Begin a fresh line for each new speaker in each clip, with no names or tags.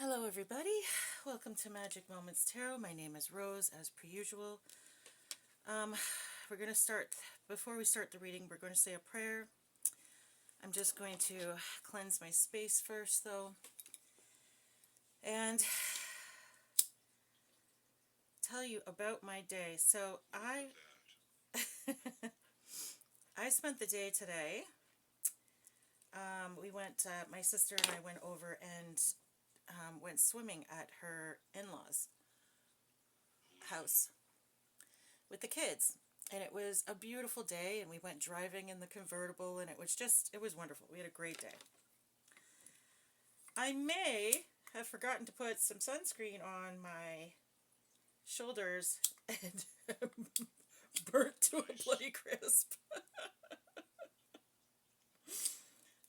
Hello everybody, welcome to Magic Moments Tarot. My name is Rose, as per usual. We're going to start, before we start the reading, we're going to say a prayer. I'm just going to cleanse my space first though, and tell you about my day. So I spent the day today. My sister and I went over and went swimming at her in-laws' house with the kids. And it was a beautiful day, and we went driving in the convertible, and it was wonderful. We had a great day. I may have forgotten to put some sunscreen on my shoulders and burnt to a bloody crisp.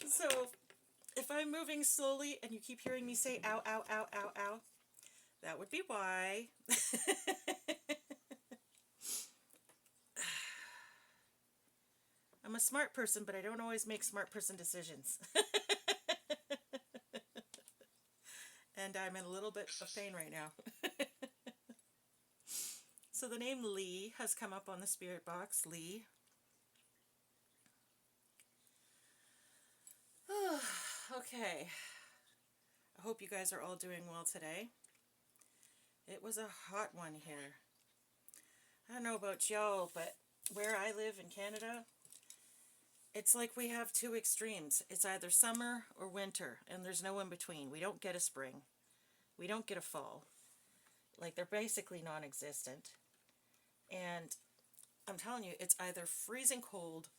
So, if I'm moving slowly and you keep hearing me say ow, ow, ow, ow, ow, that would be why. I'm a smart person, but I don't always make smart person decisions. And I'm in a little bit of pain right now. So the name Lee has come up on the spirit box. Lee. Okay. I hope you guys are all doing well today. It was a hot one here. I don't know about y'all, but where I live in Canada, it's like we have two extremes. It's either summer or winter, and there's no in between. We don't get a spring. We don't get a fall. Like, they're basically non-existent. And I'm telling you, it's either freezing cold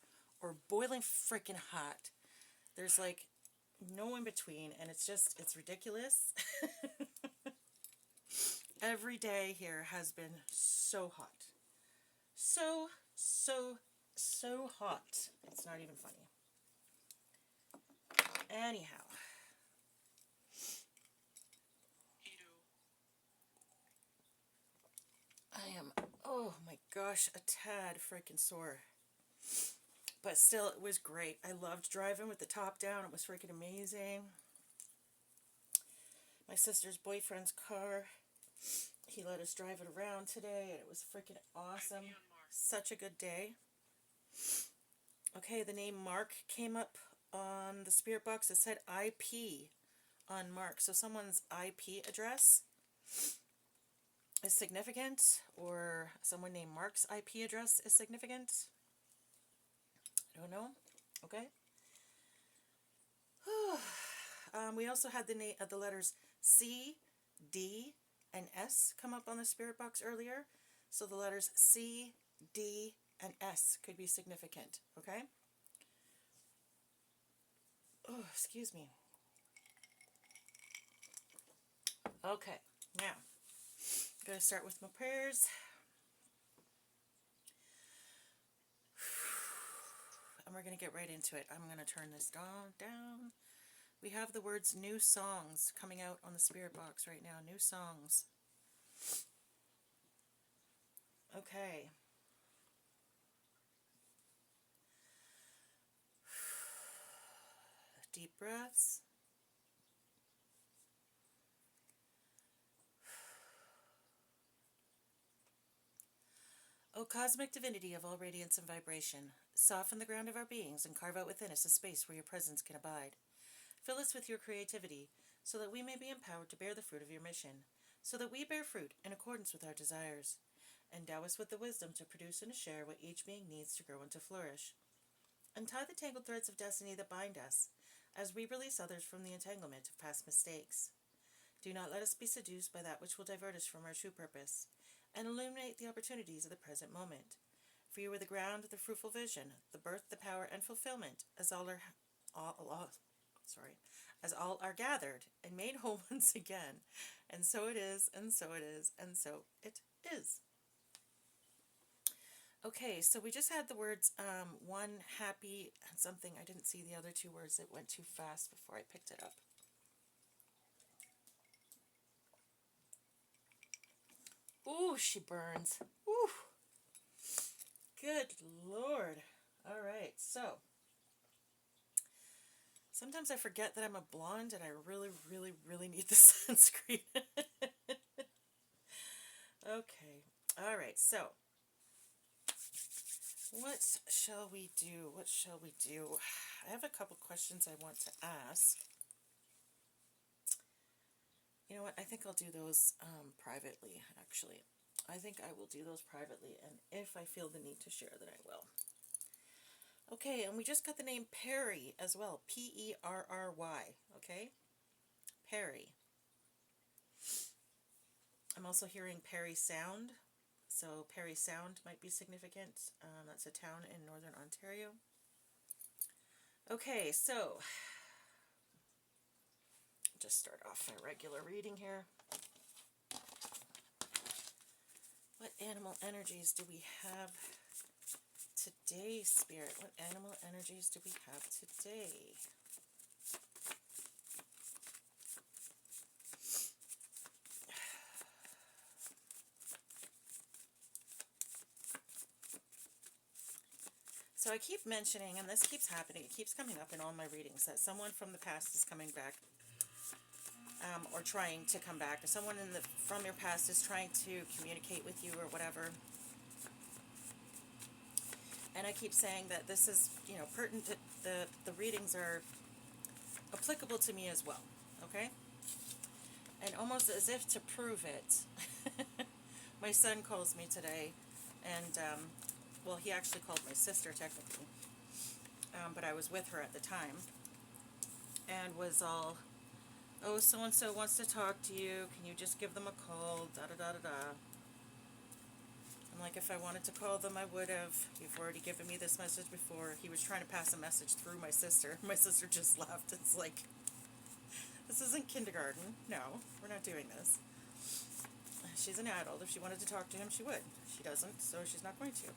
or boiling freaking hot. There's like no in between, and it's ridiculous. Every day here has been so hot. So hot. It's not even funny. Anyhow. I am, oh my gosh, a tad freaking sore. But still, it was great. I loved driving with the top down. It was freaking amazing. My sister's boyfriend's car, he let us drive it around today, and it was freaking awesome. Such a good day. Okay, the name Mark came up on the spirit box. It said IP on Mark. So someone's IP address is significant, or someone named Mark's IP address is significant. I don't know. Okay. We also had the letters C, D, and S come up on the spirit box earlier. So the letters C, D, and S could be significant. Okay. Oh, excuse me. Okay. Now, I'm going to start with my prayers. And we're going to get right into it. I'm going to turn this down. We have the words new songs coming out on the spirit box right now. New songs. Okay. Deep breaths. O cosmic divinity of all radiance and vibration, soften the ground of our beings and carve out within us a space where your presence can abide. Fill us with your creativity, so that we may be empowered to bear the fruit of your mission, so that we bear fruit in accordance with our desires. Endow us with the wisdom to produce and to share what each being needs to grow and to flourish. Untie the tangled threads of destiny that bind us, as we release others from the entanglement of past mistakes. Do not let us be seduced by that which will divert us from our true purpose, and illuminate the opportunities of the present moment. For you are the ground of the fruitful vision, the birth, the power, and fulfillment, as all are gathered and made whole once again. And so it is, and so it is, and so it is. Okay, so we just had the words one, happy, and something. I didn't see the other two words. It went too fast before I picked it up. Ooh, she burns. Ooh. Good Lord. All right, so Sometimes I forget that I'm a blonde and I really, really, really need the sunscreen. Okay. All right. So, what shall we do? What shall we do? I have a couple questions I want to ask. You know what? I think I'll do those privately, actually. I think I will do those privately, and if I feel the need to share, then I will. Okay, and we just got the name Perry as well. Perry. Okay? Perry. I'm also hearing Perry Sound. So Perry Sound might be significant. That's a town in northern Ontario. Okay, so just start off my regular reading here. What animal energies do we have today, Spirit? What animal energies do we have today? So I keep mentioning, and this keeps happening, it keeps coming up in all my readings, that someone from the past is coming back, or trying to come back, or someone from your past is trying to communicate with you or whatever. And I keep saying that this is, pertinent, the readings are applicable to me as well, okay? And almost as if to prove it, my son calls me today, and, well, he actually called my sister, technically, but I was with her at the time, and was all, oh, so-and-so wants to talk to you, can you just give them a call, da-da-da-da-da. I'm like, if I wanted to call them, I would have. You've already given me this message before. He was trying to pass a message through my sister. My sister just laughed. It's like, this isn't kindergarten. No, we're not doing this. She's an adult. If she wanted to talk to him, she would. She doesn't, so she's not going to.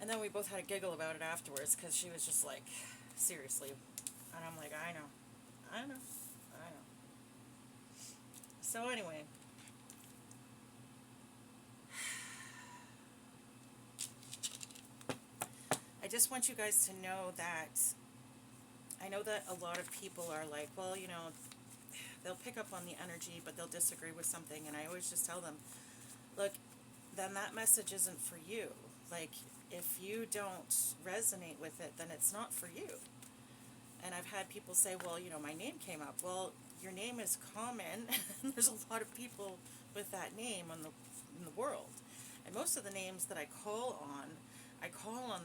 And then we both had a giggle about it afterwards, because she was just like, seriously. And I'm like, I know. So anyway. I just want you guys to know that I know that a lot of people are like, well, they'll pick up on the energy, but they'll disagree with something. And I always just tell them, look, then that message isn't for you. Like, if you don't resonate with it, then it's not for you. And I've had people say, well, my name came up. Well, your name is common. There's a lot of people with that name in the world. And most of the names that I call on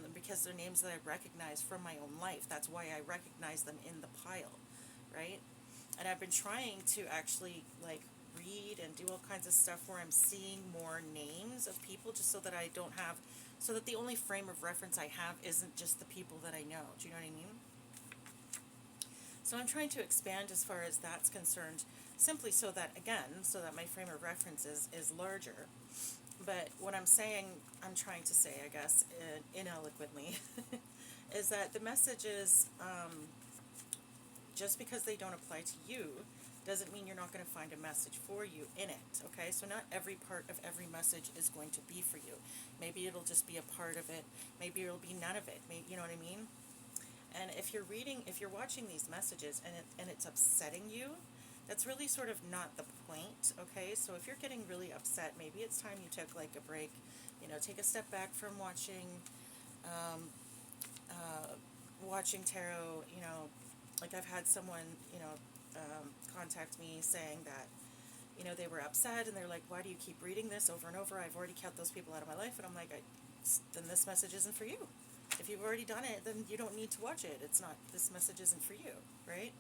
them because they're names that I recognize from my own life. That's why I recognize them in the pile, right? And I've been trying to actually, like, read and do all kinds of stuff where I'm seeing more names of people, just so that I don't have, so that the only frame of reference I have isn't just the people that I know. Do you know what I mean? So I'm trying to expand as far as that's concerned, simply so that, again, so that my frame of reference is larger. But what I'm trying to say, I guess, ineloquently, is that the messages, just because they don't apply to you, doesn't mean you're not going to find a message for you in it, okay? So not every part of every message is going to be for you. Maybe it'll just be a part of it. Maybe it'll be none of it. Maybe, you know what I mean? And if you're watching these messages and it's upsetting you, that's really sort of not the point, okay? So if you're getting really upset, maybe it's time you took like a break, take a step back from watching tarot, like I've had someone, contact me saying that, they were upset and they're like, why do you keep reading this over and over? I've already kept those people out of my life. And I'm like, then this message isn't for you. If you've already done it, then you don't need to watch it. This message isn't for you, right?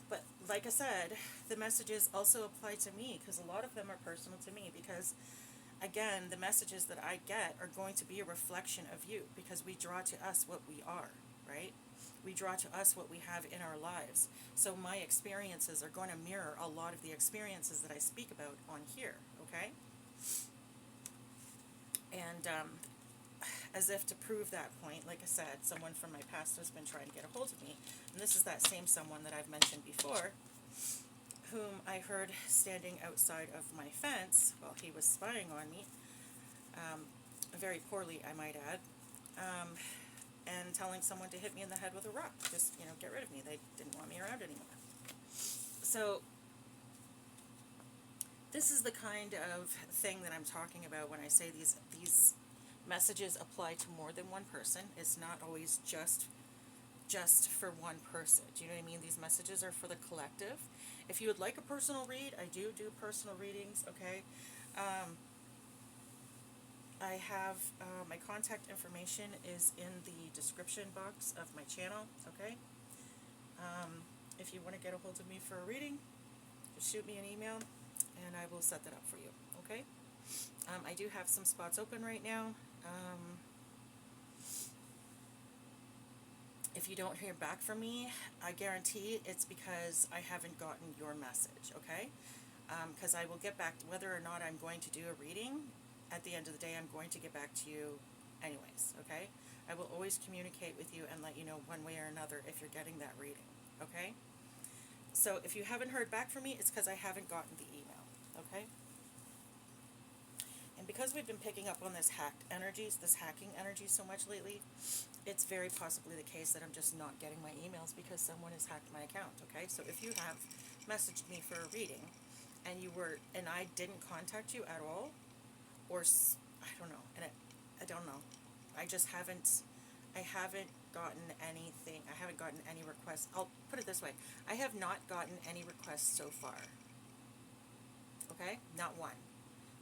But like I said, the messages also apply to me, because a lot of them are personal to me, because again, the messages that I get are going to be a reflection of you, because we draw to us what we are, right? We draw to us what we have in our lives. So my experiences are going to mirror a lot of the experiences that I speak about on here, okay? And as if to prove that point, like I said, someone from my past has been trying to get a hold of me. And this is that same someone that I've mentioned before, whom I heard standing outside of my fence while he was spying on me, very poorly, I might add. and telling someone to hit me in the head with a rock. Just, get rid of me. They didn't want me around anymore. So this is the kind of thing that I'm talking about when I say these messages apply to more than one person. It's not always just for one person. Do you know what I mean? These messages are for the collective. If you would like a personal read, I do personal readings, okay? I have my contact information is in the description box of my channel, okay? If you want to get a hold of me for a reading, just shoot me an email and I will set that up for you, okay? I do have some spots open right now. If you don't hear back from me, I guarantee it's because I haven't gotten your message, okay? Because I will get back to whether or not I'm going to do a reading. At the end of the day, I'm going to get back to you anyways, okay? I will always communicate with you and let you know one way or another if you're getting that reading, okay? So if you haven't heard back from me, it's because I haven't gotten the email, okay? And because we've been picking up on this hacking energy so much lately, it's very possibly the case that I'm just not getting my emails because someone has hacked my account, okay? So if you have messaged me for a reading and I didn't contact you at all, or I don't know, I don't know. I haven't gotten anything. I haven't gotten any requests. I'll put it this way. I have not gotten any requests so far. Okay? Not one.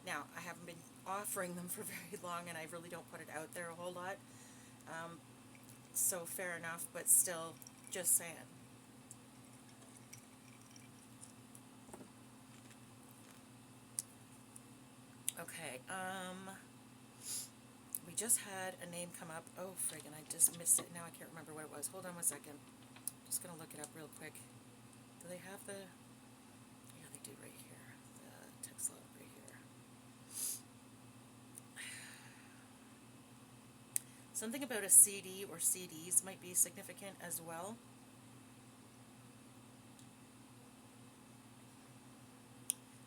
Now, I haven't been offering them for very long, and I really don't put it out there a whole lot. So fair enough, but still, just saying. Okay, we just had a name come up. Oh, friggin', I just missed it. Now I can't remember what it was. Hold on 1 second. Just gonna look it up real quick. Do they have the... Yeah, they do right here. The text log right here. Something about a CD or CDs might be significant as well.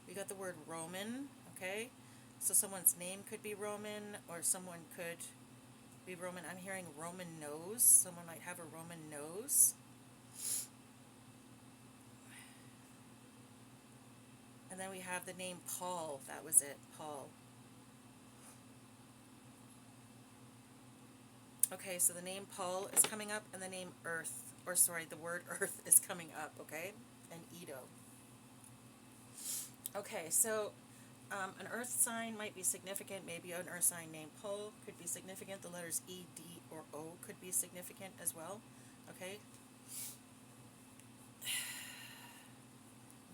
We got the word Roman, okay? So someone's name could be Roman, or someone could be Roman. I'm hearing Roman nose. Someone might have a Roman nose. And then we have the name Paul. That was it, Paul. Okay, so the name Paul is coming up, and the name Earth, the word Earth is coming up, okay? And Edo. Okay, so an earth sign might be significant. Maybe an earth sign named Paul could be significant. The letters E, D, or O could be significant as well. Okay.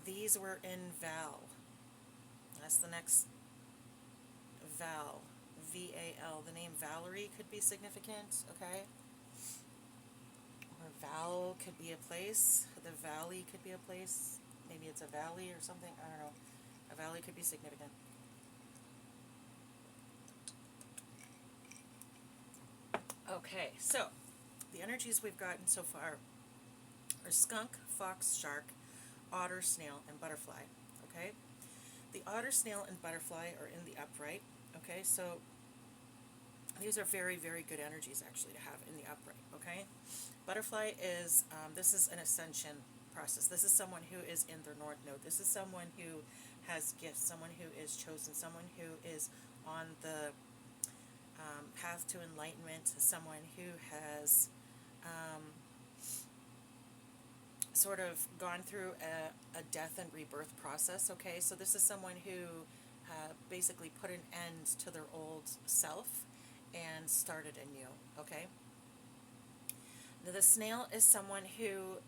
These were in Val. That's the next Val. V-A-L. The name Valerie could be significant. Okay. Or Val could be a place. The valley could be a place. Maybe it's a valley or something. I don't know. A valley could be significant. Okay, so the energies we've gotten so far are skunk, fox, shark, otter, snail, and butterfly. Okay, the otter, snail, and butterfly are in the upright. Okay, so these are very, very good energies actually to have in the upright. Okay, butterfly is this is an ascension process. This is someone who is in their north node. This is someone who has gifts, someone who is chosen, someone who is on the path to enlightenment, someone who has sort of gone through a death and rebirth process, okay? So this is someone who basically put an end to their old self and started anew, okay? Now, the snail is someone who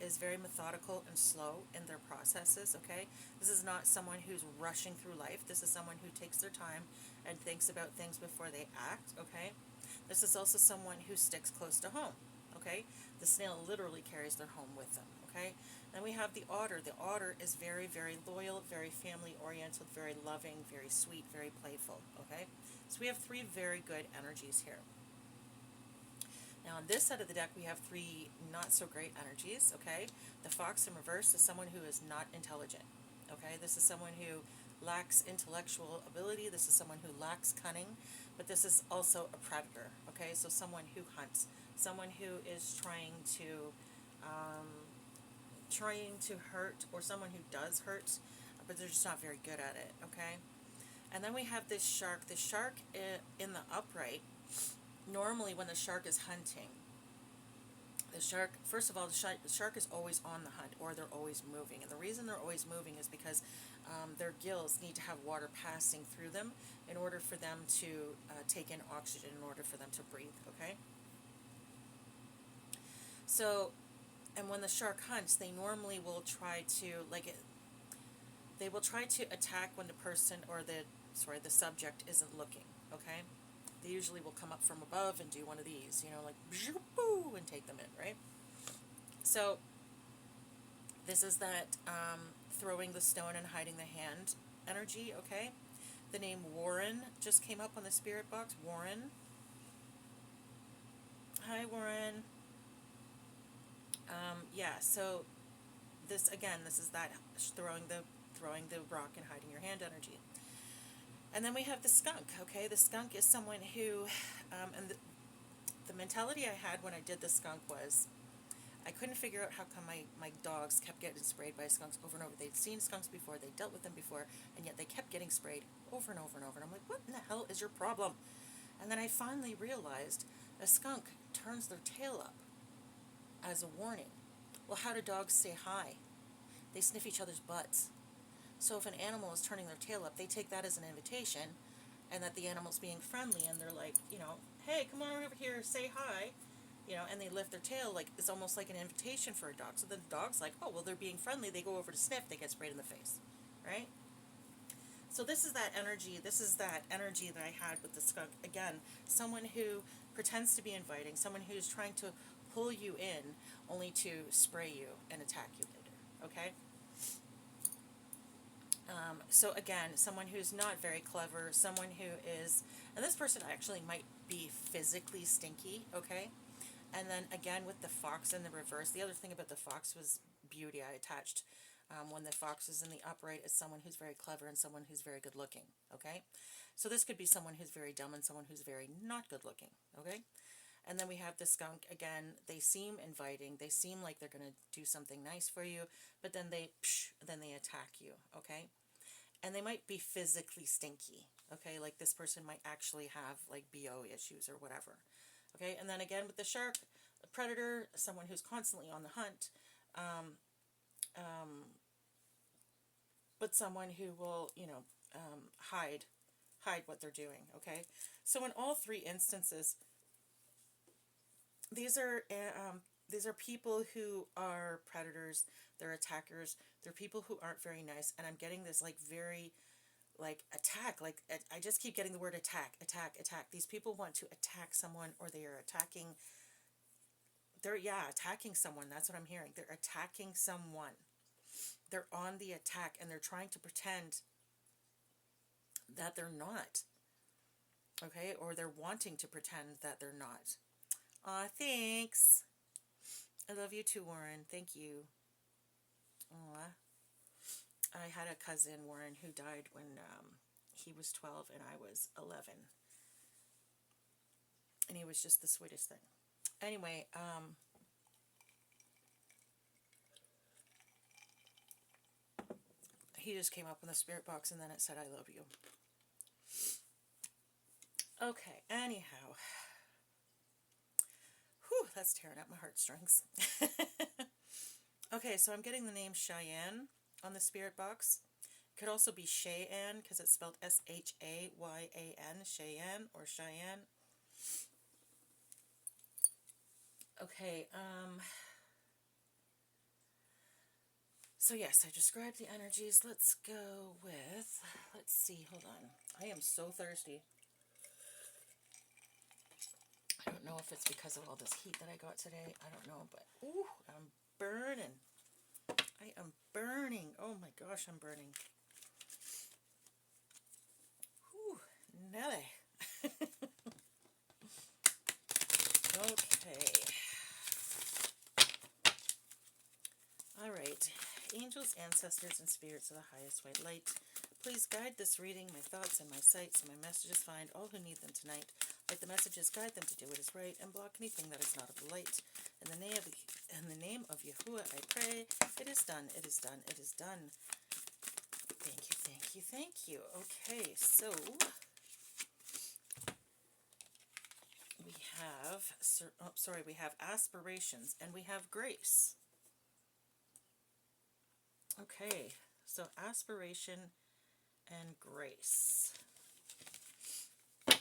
is very methodical and slow in their processes, okay? This is not someone who's rushing through life. This is someone who takes their time and thinks about things before they act, okay? This is also someone who sticks close to home, okay? The snail literally carries their home with them, okay? Then we have the otter. The otter is very, very loyal, very family-oriented, very loving, very sweet, very playful, okay? So we have three very good energies here. Now on this side of the deck we have three not so great energies, okay? The fox in reverse is someone who is not intelligent, okay? This is someone who lacks intellectual ability. This is someone who lacks cunning, but this is also a predator, okay? okay? So someone who hunts, someone who is trying to hurt, or someone who does hurt, but they're just not very good at it, okay? And then we have this shark. The shark in the upright, normally when the shark is hunting, the shark, first of all, the shark is always on the hunt, or they're always moving. And the reason they're always moving is because their gills need to have water passing through them in order for them to take in oxygen, in order for them to breathe, okay? So, and when the shark hunts, they normally will try to, they will try to attack when the person, or the subject isn't looking, okay? They usually will come up from above and do one of these, like, boo, and take them in, right? So, this is that throwing the stone and hiding the hand energy, okay? The name Warren just came up on the spirit box. Warren. Hi, Warren. Yeah, so this is that throwing the rock and hiding your hand energy. And then we have the skunk, okay? The skunk is someone who, and the mentality I had when I did the skunk was, I couldn't figure out how come my dogs kept getting sprayed by skunks over and over. They'd seen skunks before, they dealt with them before, and yet they kept getting sprayed over and over and over. And I'm like, what in the hell is your problem? And then I finally realized a skunk turns their tail up as a warning. Well, how do dogs say hi? They sniff each other's butts. So if an animal is turning their tail up, they take that as an invitation, and that the animal's being friendly, and they're like, hey, come on over here, say hi, and they lift their tail, like it's almost like an invitation for a dog. So the dog's like, oh, well, they're being friendly. They go over to sniff, they get sprayed in the face, right? So this is that energy that I had with the skunk. Again, someone who pretends to be inviting, someone who's trying to pull you in only to spray you and attack you later, okay? So again, someone who's not very clever, someone who is, and this person actually might be physically stinky, okay? And then again with the fox in the reverse, the other thing about the fox was beauty. I attached when the fox is in the upright is someone who's very clever and someone who's very good looking, okay? So this could be someone who's very dumb and someone who's very not good looking, okay? And then we have the skunk. Again, they seem inviting. They seem like they're going to do something nice for you, but then they attack you, okay? And they might be physically stinky, okay? Like this person might actually have like BO issues or whatever, okay? And then again with the shark, a predator, someone who's constantly on the hunt, but someone who will, hide what they're doing, okay? So in all three instances, these are people who are predators, they're attackers, they're people who aren't very nice, and I'm getting this like very attack, I just keep getting the word attack. These people want to attack someone, or they are attacking someone. That's what I'm hearing. They're attacking someone. They're on the attack, and they're trying to pretend that they're not, okay? Or they're wanting to pretend that they're not. Aw, thanks. I love you too, Warren. Thank you. Aw. I had a cousin, Warren, who died when he was 12 and I was 11. And he was just the sweetest thing. Anyway, he just came up in the spirit box and then it said, I love you. Okay, anyhow. Whew, that's tearing up my heartstrings. Okay, so I'm getting the name Cheyenne on the spirit box. It could also be Cheyenne because it's spelled S-H-A-Y-A-N, Cheyenne or Cheyenne. Okay, so yes, I described the energies. Let's go with, let's see, hold on. I am so thirsty. I don't know if it's because of all this heat that I got today. I don't know, but ooh, I'm burning. I am burning. Oh my gosh, I'm burning. Whew, Nelly. Okay. All right. Angels, ancestors, and spirits of the highest white light, please guide this reading, my thoughts and my sights, and my messages find all who need them tonight. Let the messages guide them to do what is right and block anything that is not of the light. In the name of Yahuwah, I pray. It is done. It is done. It is done. Thank you, thank you, thank you. Okay, so we have aspirations and we have grace. Okay, so aspiration and grace. Okay.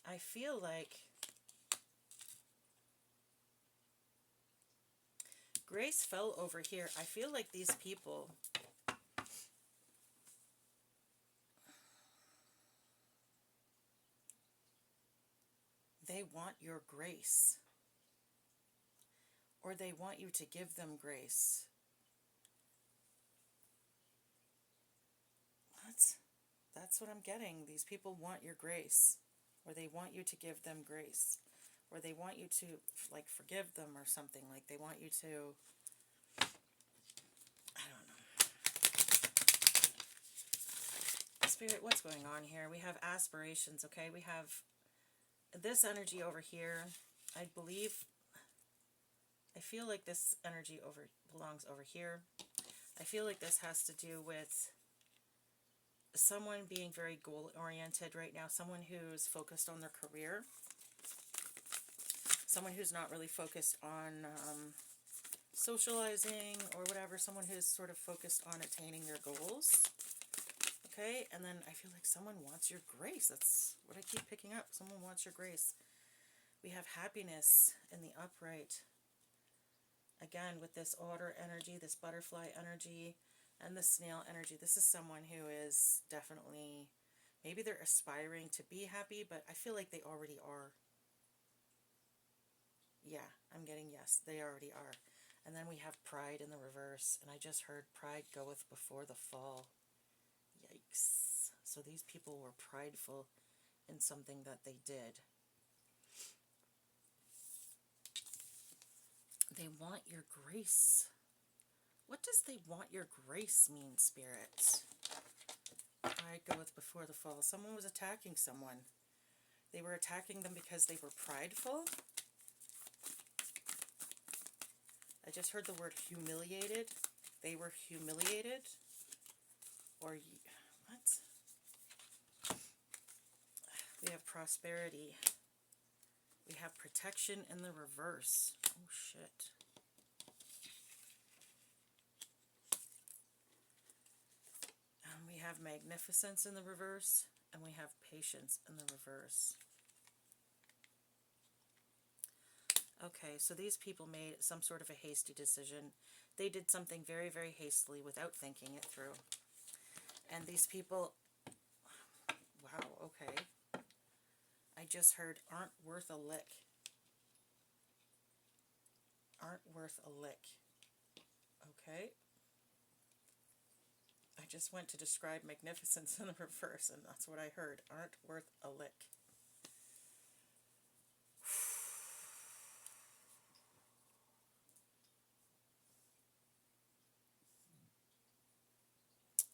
I feel like grace fell over here. I feel like these people, they want your grace. Or they want you to give them grace. What? That's what I'm getting. These people want your grace. Or they want you to give them grace. Or they want you to, like, forgive them or something. Like, they want you to, I don't know. Spirit, what's going on here? We have aspirations, okay? We have this energy over here. I feel like this energy belongs over here. I feel like this has to do with someone being very goal-oriented right now. Someone who's focused on their career. Someone who's not really focused on socializing or whatever. Someone who's sort of focused on attaining their goals. Okay, and then I feel like someone wants your grace. That's what I keep picking up. Someone wants your grace. We have happiness in the upright. Again, with this otter energy, this butterfly energy, and the snail energy. This is someone who is definitely, maybe they're aspiring to be happy, but I feel like they already are. Yeah, I'm getting yes, they already are. And then we have pride in the reverse, and I just heard pride goeth before the fall. Yikes. So these people were prideful in something that they did. They want your grace. What does they want your grace mean, Spirit? Pride goeth before the fall. Someone was attacking someone. They were attacking them because they were prideful. I just heard the word humiliated. They were humiliated. Or, what? We have prosperity. We have protection in the reverse. Oh, shit. We have magnificence in the reverse, and we have patience in the reverse. Okay, so these people made some sort of a hasty decision. They did something very, very hastily without thinking it through. And these people, wow, okay. I just heard aren't worth a lick. Aren't worth a lick. Okay. I just went to describe magnificence in the reverse, and that's what I heard. Aren't worth a lick.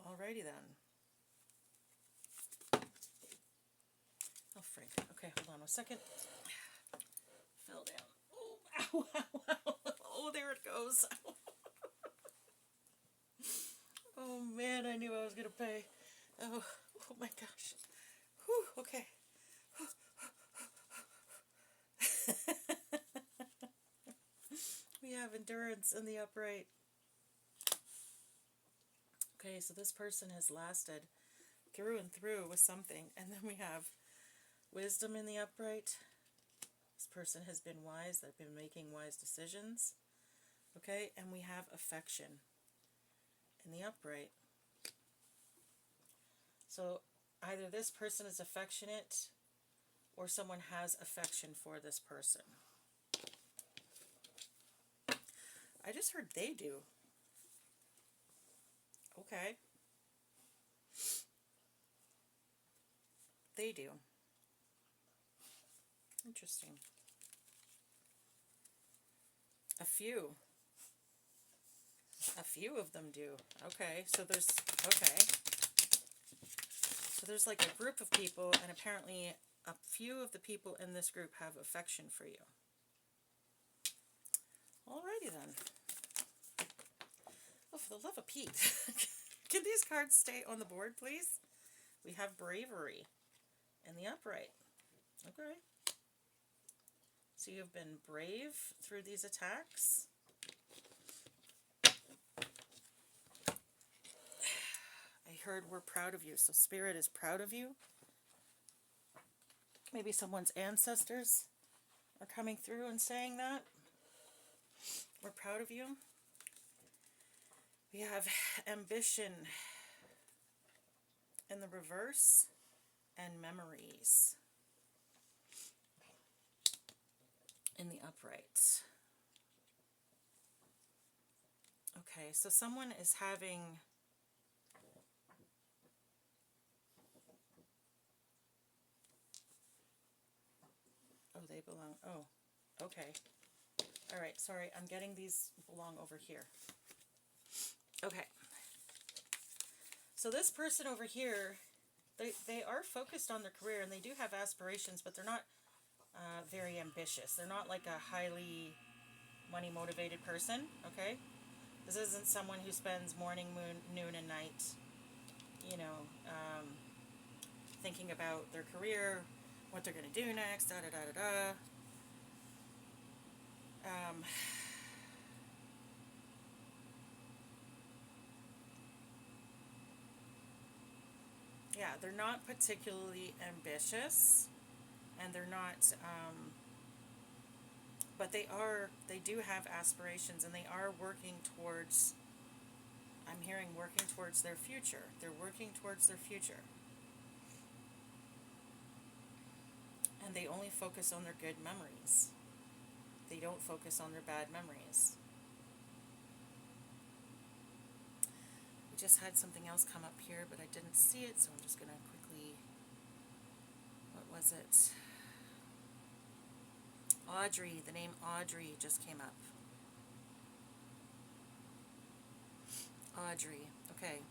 Alrighty then. Oh, frig. Okay, hold on a second. Fell down. Oh, ow, ow, ow. Oh, there it goes. Oh, man, I knew I was going to pay. Oh my gosh. Whew, okay. We have endurance in the upright. Okay, so this person has lasted through and through with something. And then we have wisdom in the upright. This person has been wise. They've been making wise decisions. Okay, and we have affection in the upright. So either this person is affectionate or someone has affection for this person. I just heard they do. Okay. They do. Interesting. A few. A few of them do. Okay, so there's, okay. So there's like a group of people, and apparently a few of the people in this group have affection for you. Alrighty then. Oh, for the love of Pete. Can these cards stay on the board, please? We have bravery in the upright. Okay. So you've been brave through these attacks. I heard we're proud of you. So Spirit is proud of you. Maybe someone's ancestors are coming through and saying that. We're proud of you. We have ambition in the reverse and memories in the upright. Okay, so someone is having they belong. Oh, okay. All right, sorry. I'm getting these belong over here. Okay. So this person over here, they are focused on their career and they do have aspirations, but they're not very ambitious. They're not like a highly money motivated person, okay? This isn't someone who spends morning, noon, and night, you know, thinking about their career, what they're going to do next, da-da-da-da-da. Yeah, they're not particularly ambitious, and they're not, but they do have aspirations, and they are working towards, I'm hearing working towards their future. They're working towards their future. And they only focus on their good memories. They don't focus on their bad memories. We just had something else come up here, but I didn't see it, so I'm just going to quickly... What was it? Audrey. The name Audrey just came up. Audrey. Okay.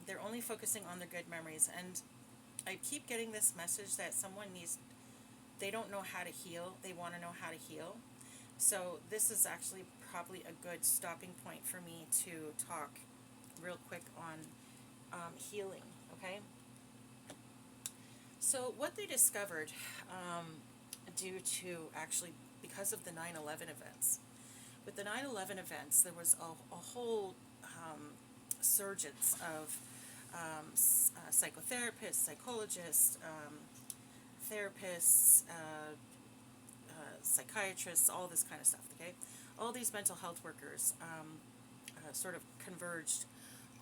They're only focusing on their good memories, and I keep getting this message that someone needs... They don't know how to heal. They want to know how to heal. So this is actually probably a good stopping point for me to talk real quick on healing, okay? So what they discovered due to actually, because of the 9/11 events, with the 9/11 events, there was a whole surgence of psychotherapists, psychologists, therapists, psychiatrists, all this kind of stuff, okay? All these mental health workers sort of converged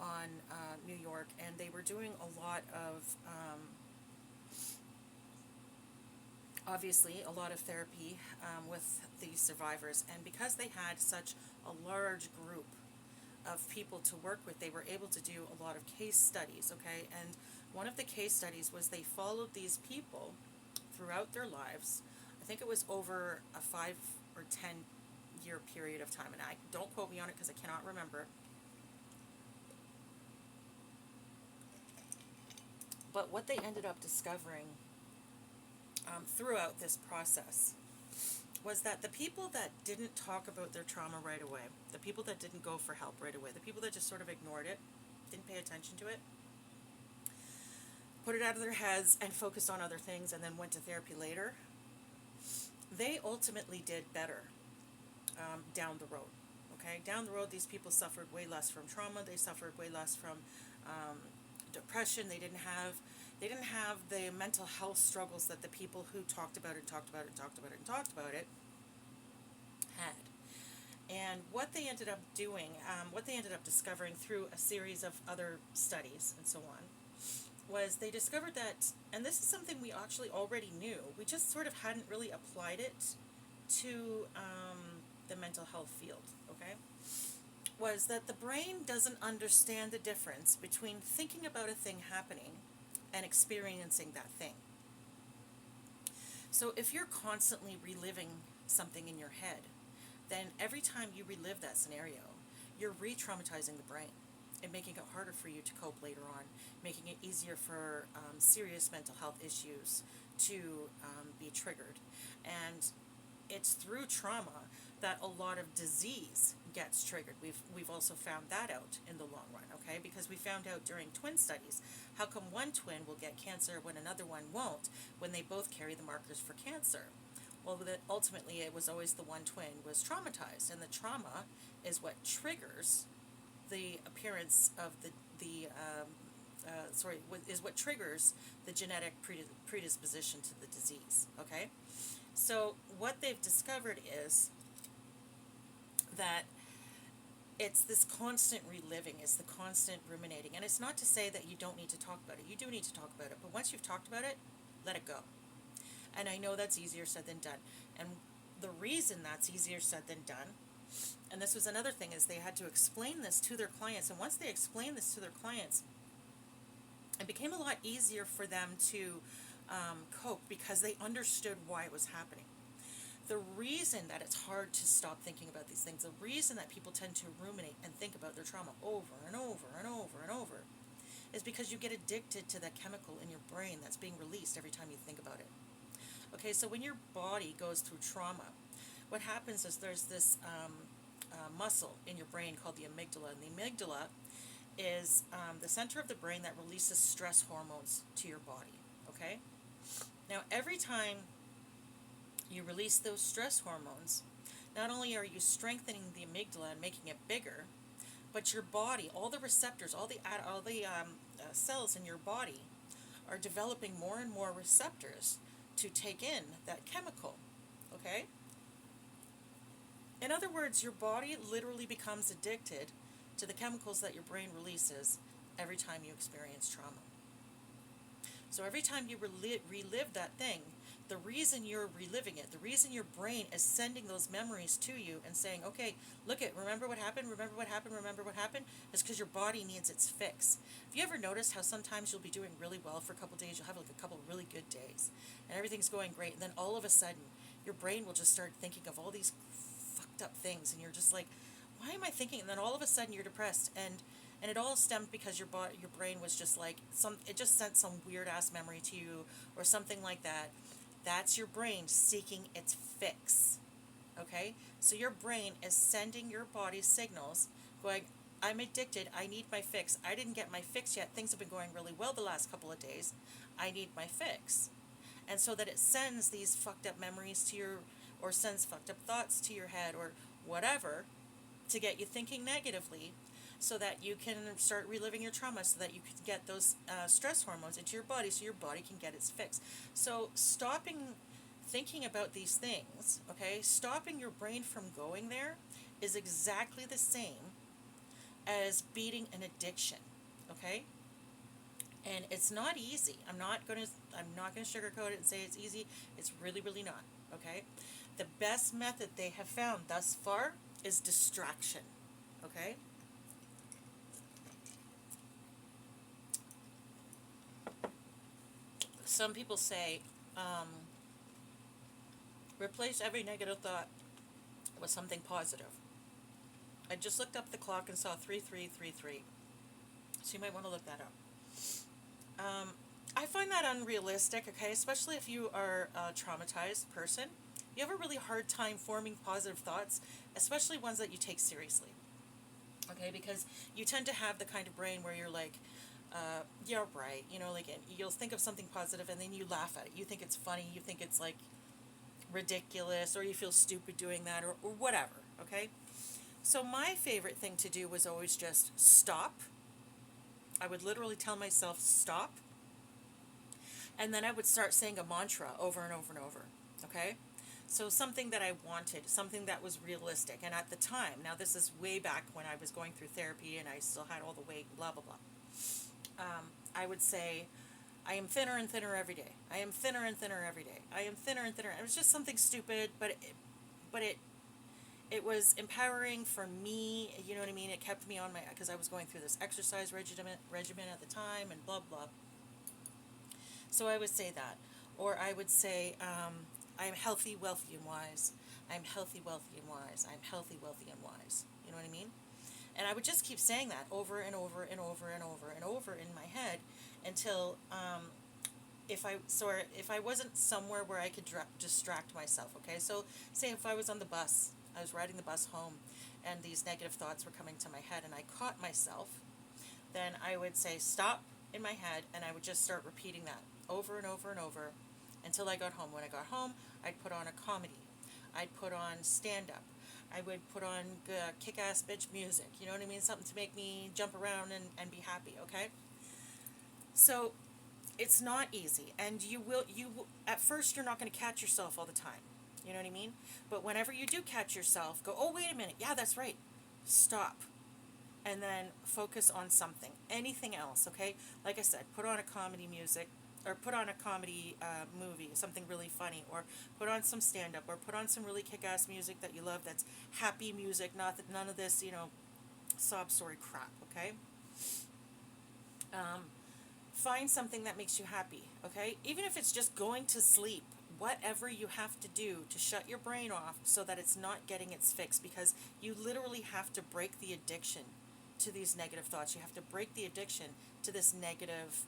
on New York, and they were doing a lot of, obviously, a lot of therapy with these survivors. And because they had such a large group of people to work with, they were able to do a lot of case studies, okay? And one of the case studies was they followed these people throughout their lives. I think it was over a 5 or 10 year period of time, and I don't quote me on it because I cannot remember. But what they ended up discovering throughout this process was that the people that didn't talk about their trauma right away, the people that didn't go for help right away, the people that just sort of ignored it, didn't pay attention to it, put it out of their heads and focused on other things and then went to therapy later, they ultimately did better down the road. Okay, down the road, these people suffered way less from trauma. They suffered way less from depression. They didn't have the mental health struggles that the people who talked about it had. And what they ended up doing, what they ended up discovering through a series of other studies and so on, was they discovered that, and this is something we actually already knew, we just sort of hadn't really applied it to the mental health field, okay, was that the brain doesn't understand the difference between thinking about a thing happening and experiencing that thing. So if you're constantly reliving something in your head, then every time you relive that scenario, you're re-traumatizing the brain. and making it harder for you to cope later on, making it easier for serious mental health issues to be triggered. And it's through trauma that a lot of disease gets triggered. We've also found that out in the long run, okay? Because we found out during twin studies, how come one twin will get cancer when another one won't, when they both carry the markers for cancer? Well, ultimately, it was always the one twin was traumatized, and the trauma is what triggers the appearance of is what triggers the genetic predisposition to the disease, okay? So what they've discovered is that it's this constant reliving, it's the constant ruminating. And it's not to say that you don't need to talk about it. You do need to talk about it. But once you've talked about it, let it go. And I know that's easier said than done. And the reason that's easier said than done, and this was another thing, is they had to explain this to their clients. And once they explained this to their clients, it became a lot easier for them to cope, because they understood why it was happening. The reason that it's hard to stop thinking about these things, the reason that people tend to ruminate and think about their trauma over and over and over and over, is because you get addicted to that chemical in your brain that's being released every time you think about it. Okay, so when your body goes through trauma, what happens is there's this muscle in your brain called the amygdala, and the amygdala is the center of the brain that releases stress hormones to your body, okay? Now, every time you release those stress hormones, not only are you strengthening the amygdala and making it bigger, but your body, all the receptors, all the cells in your body are developing more and more receptors to take in that chemical, okay? In other words, your body literally becomes addicted to the chemicals that your brain releases every time you experience trauma. So every time you relive that thing, the reason you're reliving it, the reason your brain is sending those memories to you and saying, okay, look at, remember what happened, remember what happened, remember what happened, is because your body needs its fix. Have you ever noticed how sometimes you'll be doing really well for a couple days, you'll have like a couple really good days, and everything's going great, and then all of a sudden, your brain will just start thinking of all these fucked up things, and you're just like, why am I thinking? And then all of a sudden you're depressed, and it all stemmed because your brain was just like, it just sent some weird ass memory to you or something like that. That's your brain seeking its fix, okay? So your brain is sending your body signals going, I'm addicted, I need my fix. I didn't get my fix yet. Things have been going really well the last couple of days. I need my fix. And so that it sends these fucked up memories to your, or sends fucked up thoughts to your head or whatever to get you thinking negatively, so that you can start reliving your trauma, so that you can get those stress hormones into your body so your body can get its fix. So stopping thinking about these things, okay, stopping your brain from going there is exactly the same as beating an addiction, okay? And it's not easy. I'm not going to sugarcoat it and say it's easy. It's really, really not, okay? The best method they have found thus far is distraction, okay? Some people say, replace every negative thought with something positive. I just looked up the clock and saw 3333. So you might want to look that up. I find that unrealistic, okay, especially if you are a traumatized person. You have a really hard time forming positive thoughts, especially ones that you take seriously, okay, because you tend to have the kind of brain where you're like, yeah, right, you know, like, you'll think of something positive and then you laugh at it. You think it's funny, you think it's like ridiculous, or you feel stupid doing that, or whatever, okay? So my favorite thing to do was always just stop. I would literally tell myself stop, and then I would start saying a mantra over and over and over, okay? So something that I wanted, something that was realistic. And at the time, now this is way back when I was going through therapy and I still had all the weight, blah, blah, blah. I would say, I am thinner and thinner every day. I am thinner and thinner every day. I am thinner and thinner. It was just something stupid, but it was empowering for me. You know what I mean? It kept me on my, because I was going through this exercise regimen at the time and blah, blah. So I would say that. Or I would say, I'm healthy, wealthy, and wise. I'm healthy, wealthy, and wise. I'm healthy, wealthy, and wise. You know what I mean? And I would just keep saying that over and over and over and over and over in my head until if I wasn't somewhere where I could distract myself, okay? So say if I was on the bus, I was riding the bus home, and these negative thoughts were coming to my head, and I caught myself, then I would say stop in my head, and I would just start repeating that over and over and over until I got home. When I got home, I'd put on a comedy. I'd put on stand-up. I would put on kick-ass bitch music, you know what I mean? Something to make me jump around and be happy, okay? So it's not easy, and at first you're not going to catch yourself all the time, you know what I mean? But whenever you do catch yourself, go, oh, wait a minute, yeah, that's right, stop, and then focus on something, anything else, okay? Like I said, put on a comedy music, or put on a comedy movie, something really funny, or put on some stand-up, or put on some really kick-ass music that you love, that's happy music, none of this, sob story crap, okay? Find something that makes you happy, okay? Even if it's just going to sleep, whatever you have to do to shut your brain off so that it's not getting its fix, because you literally have to break the addiction to these negative thoughts. You have to break the addiction to this negative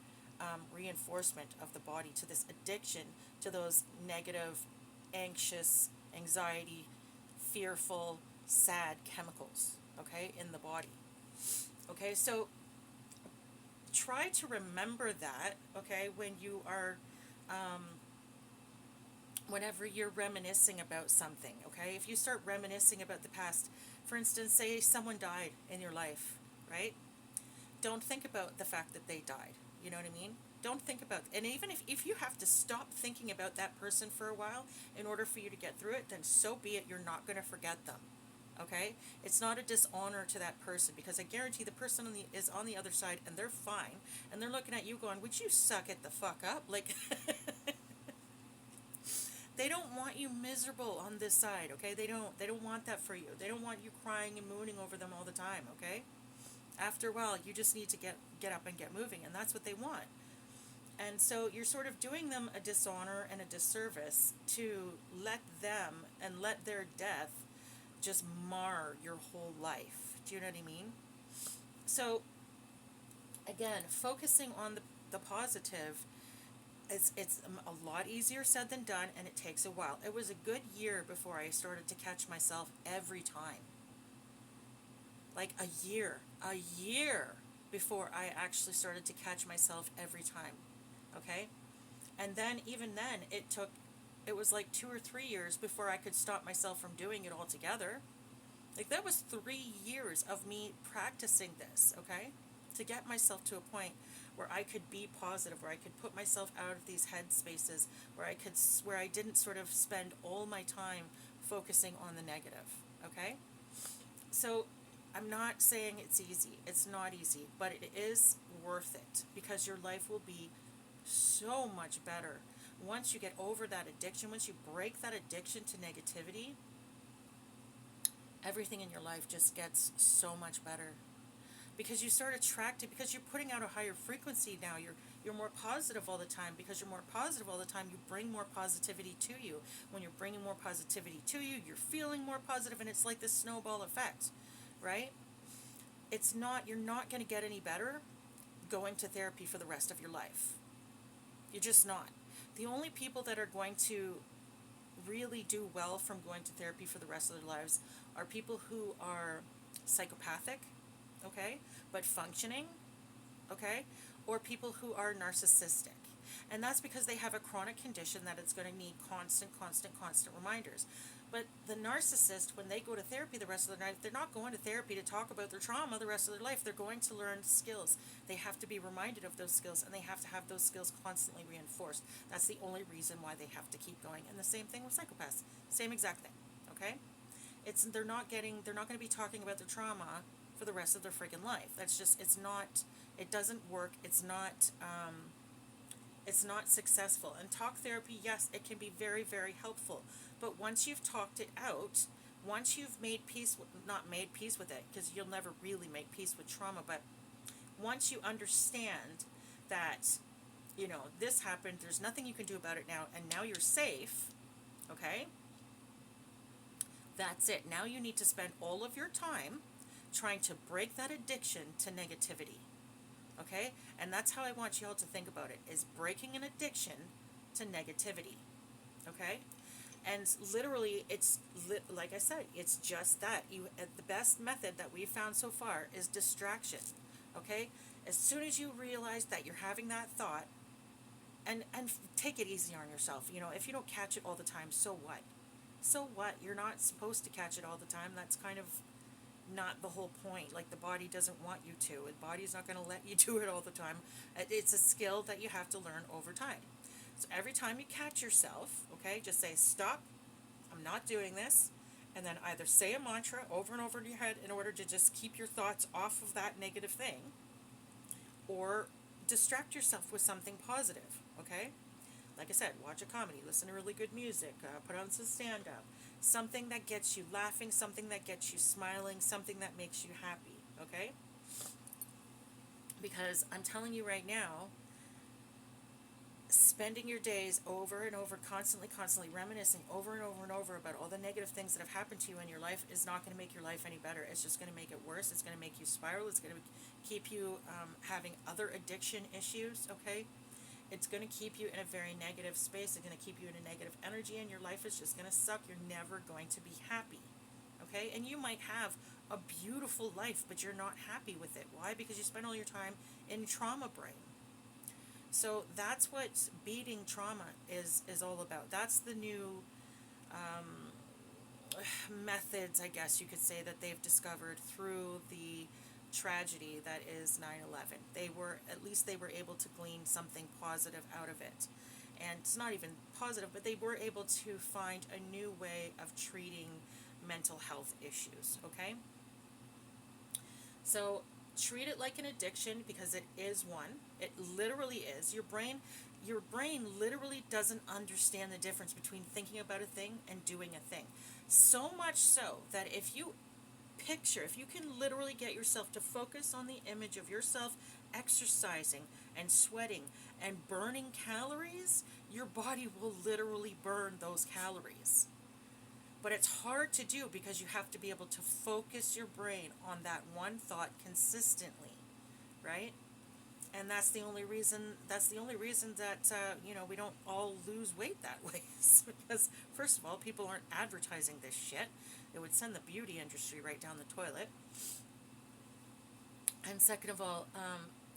reinforcement of the body, to this addiction to those negative, anxious, anxiety, fearful, sad chemicals, okay, in the body. Okay, so try to remember that, okay, when you are, whenever you're reminiscing about something, okay? If you start reminiscing about the past, for instance, say someone died in your life, right? Don't think about the fact that they died, you know what I mean? Don't think about, and even if you have to stop thinking about that person for a while in order for you to get through it, then so be it, you're not going to forget them. Okay, it's not a dishonor to that person, because I guarantee the person is on the other side and they're fine, and they're looking at you going, would you suck it the fuck up? Like, they don't want you miserable on this side, okay? They don't want that for you. They don't want you crying and mooning over them all the time, okay? After a while, you just need to get up and get moving, and that's what they want. And so you're sort of doing them a dishonor and a disservice to let them and let their death just mar your whole life. Do you know what I mean? So again, focusing on the positive, it's a lot easier said than done, and it takes a while. It was a good year before I started to catch myself every time. Like a year before I actually started to catch myself every time. Okay? And then even then it was like 2 or 3 years before I could stop myself from doing it altogether. Like, that was 3 years of me practicing this, okay? To get myself to a point where I could be positive, where I could put myself out of these head spaces, where I didn't sort of spend all my time focusing on the negative, okay? So I'm not saying it's easy. It's not easy, but it is worth it, because your life will be so much better once you get over that addiction. Once you break that addiction to negativity, everything in your life just gets so much better, because you start attracting, because you're putting out a higher frequency now. You're more positive all the time. Because you're more positive all the time, you bring more positivity to you. When you're bringing more positivity to you, you're feeling more positive, and it's like this snowball effect, right? You're not going to get any better going to therapy for the rest of your life. You're just not. The only people that are going to really do well from going to therapy for the rest of their lives are people who are psychopathic, okay, but functioning, okay, or people who are narcissistic. And that's because they have a chronic condition that it's going to need constant reminders. But the narcissist, when they go to therapy the rest of their life, they're not going to therapy to talk about their trauma the rest of their life. They're going to learn skills. They have to be reminded of those skills, and they have to have those skills constantly reinforced. That's the only reason why they have to keep going. And the same thing with psychopaths. Same exact thing, okay? They're not going to be talking about their trauma for the rest of their friggin' life. It doesn't work. It's not successful. And talk therapy, yes, it can be very, very helpful. But once you've talked it out, once you've not made peace with it, because you'll never really make peace with trauma, but once you understand that, this happened, there's nothing you can do about it now, and now you're safe, okay? That's it. Now you need to spend all of your time trying to break that addiction to negativity. Okay? And that's how I want you all to think about it, is breaking an addiction to negativity. Okay? And literally, like I said, it's just that. The best method that we've found so far is distraction. Okay? As soon as you realize that you're having that thought, and take it easy on yourself. If you don't catch it all the time, so what? So what? You're not supposed to catch it all the time. That's kind of not the whole point. Like, the body doesn't want you to. The body's not going to let you do it all the time. It's a skill that you have to learn over time. So every time you catch yourself, okay, just say, stop, I'm not doing this. And then either say a mantra over and over in your head in order to just keep your thoughts off of that negative thing, or distract yourself with something positive, okay? Like I said, watch a comedy, listen to really good music, put on some stand-up, something that gets you laughing, something that gets you smiling, something that makes you happy, okay? Because I'm telling you right now, spending your days over and over, constantly reminiscing over and over about all the negative things that have happened to you in your life is not going to make your life any better. It's just going to make it worse. It's going to make you spiral. It's going to keep you having other addiction issues, okay? It's going to keep you in a very negative space. It's going to keep you in a negative energy, and your life is just going to suck. You're never going to be happy, okay? And you might have a beautiful life, but you're not happy with it. Why? Because you spend all your time in trauma brain. So that's what beating trauma is all about. That's the new methods, I guess you could say, that they've discovered through the tragedy that is 9/11. At least they were able to glean something positive out of it. And it's not even positive, but they were able to find a new way of treating mental health issues, okay? So treat it like an addiction, because it is one. It literally is. Your brain literally doesn't understand the difference between thinking about a thing and doing a thing. So much so that if you can literally get yourself to focus on the image of yourself exercising and sweating and burning calories, your body will literally burn those calories. But it's hard to do because you have to be able to focus your brain on that one thought consistently, right? And that's the only reason that we don't all lose weight that way. Because first of all, people aren't advertising this shit. It would send the beauty industry right down the toilet. And second of all,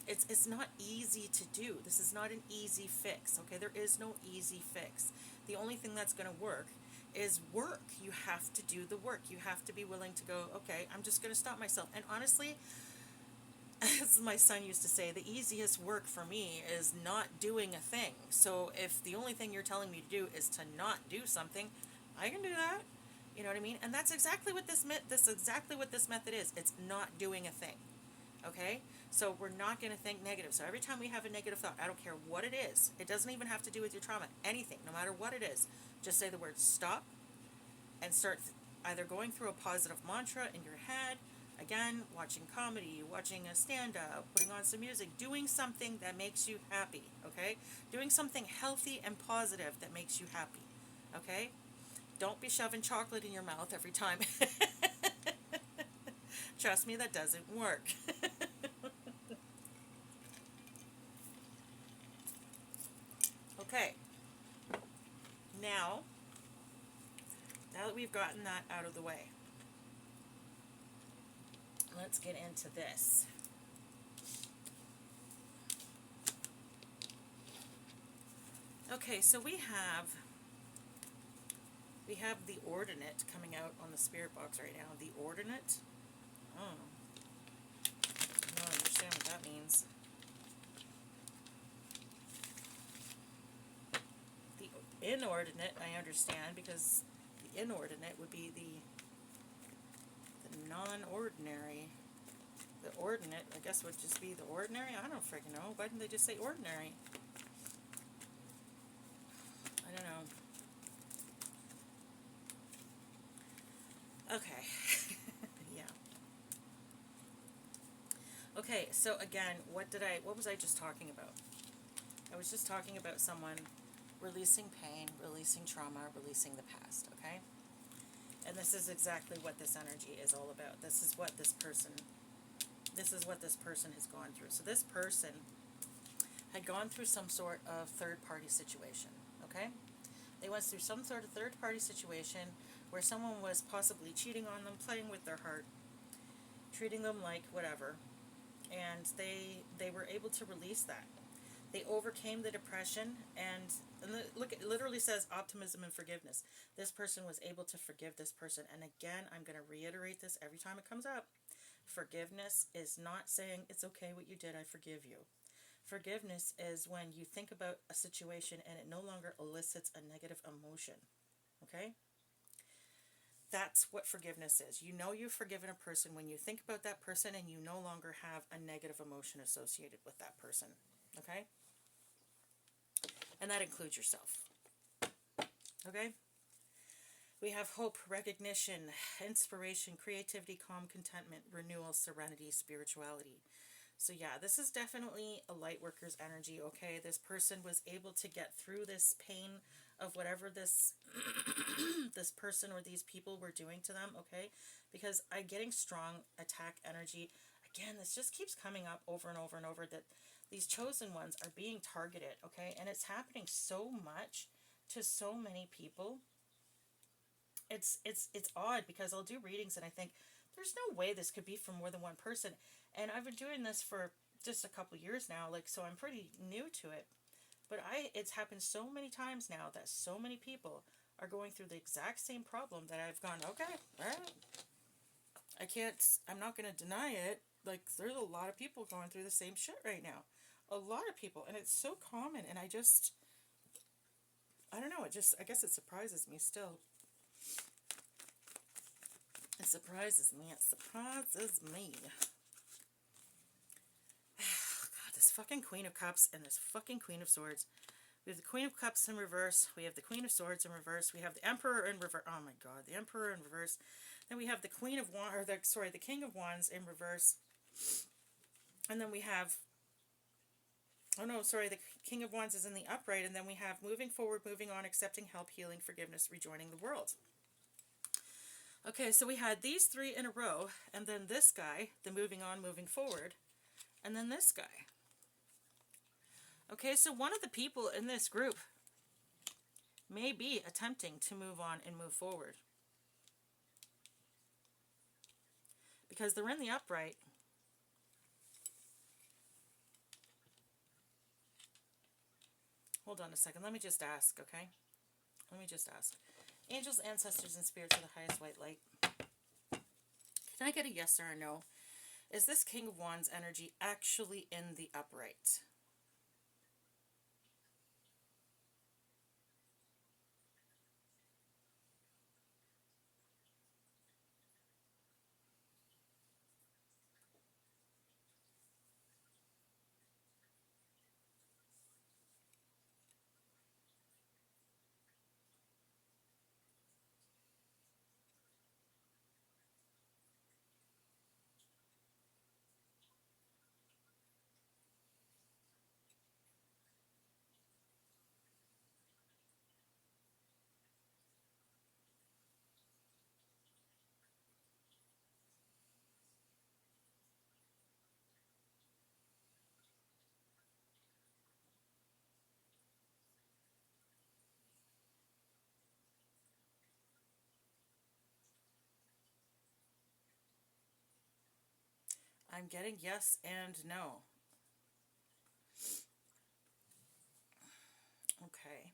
it's not easy to do. This is not an easy fix, okay? There is no easy fix. The only thing that's going to work is work. You have to do the work. You have to be willing to go, okay, I'm just going to stop myself. And honestly, as my son used to say, the easiest work for me is not doing a thing. So if the only thing you're telling me to do is to not do something, I can do that. You know what I mean? And that's exactly what this method is. It's not doing a thing. Okay? So we're not going to think negative. So every time we have a negative thought, I don't care what it is. It doesn't even have to do with your trauma. Anything, no matter what it is. Just say the word stop and start either going through a positive mantra in your head, again, watching comedy, watching a stand-up, putting on some music, doing something that makes you happy, okay? Doing something healthy and positive that makes you happy, okay? Don't be shoving chocolate in your mouth every time. Trust me, that doesn't work. Okay. Now that we've gotten that out of the way, let's get into this. Okay, so we have the ordinate coming out on the spirit box right now. The ordinate. Oh, I don't understand what that means. The inordinate, I understand, because the inordinate would be the non-ordinary. The ordinate, I guess, would just be the ordinary. I don't freaking know. Why didn't they just say ordinary? I don't know. Okay. Yeah. Okay, so again, what was I just talking about? I was just talking about someone releasing pain, releasing trauma, releasing the past, okay? And this is exactly what this energy is all about. This is what this person has gone through. So this person had gone through some sort of third-party situation, okay? They went through some sort of third-party situation where someone was possibly cheating on them, playing with their heart, treating them like whatever, and they were able to release that. They overcame the depression, and look, it literally says optimism and forgiveness. This person was able to forgive this person. And again, I'm going to reiterate this every time it comes up. Forgiveness is not saying it's okay what you did, I forgive you. Forgiveness is when you think about a situation and it no longer elicits a negative emotion. Okay? That's what forgiveness is. You know you've forgiven a person when you think about that person and you no longer have a negative emotion associated with that person. Okay? And that includes yourself. Okay? We have hope, recognition, inspiration, creativity, calm, contentment, renewal, serenity, spirituality. So yeah, this is definitely a light worker's energy, okay? This person was able to get through this pain of whatever this this person or these people were doing to them, okay? Because I'm getting strong attack energy. Again, this just keeps coming up over and over and over, that these chosen ones are being targeted, okay? And it's happening so much to so many people. It's odd, because I'll do readings and I think there's no way this could be for more than one person. And I've been doing this for just a couple years now, like, so I'm pretty new to it. But it's happened so many times now that so many people are going through the exact same problem that I've gone, okay, all right. I'm not going to deny it. Like, there's a lot of people going through the same shit right now. A lot of people. And it's so common. And I don't know. I guess it surprises me still. It surprises me. It surprises me. God, this fucking Queen of Cups and this fucking Queen of Swords. We have the Queen of Cups in reverse. We have the Queen of Swords in reverse. We have the Emperor in reverse. Oh my God, the Emperor in reverse. Then we have the Queen of Wands, or the King of Wands in reverse. And then we have, the King of Wands is in the upright. And then we have moving forward, moving on, accepting help, healing, forgiveness, rejoining the world. Okay, so we had these three in a row, and then this guy, the moving on, moving forward, and then this guy. Okay, so one of the people in this group may be attempting to move on and move forward, because they're in the upright. Hold on a second. Let me just ask, okay? Let me just ask. Angels, ancestors, and spirits of the highest white light. Can I get a yes or a no? Is this King of Wands energy actually in the upright? I'm getting yes and no. Okay.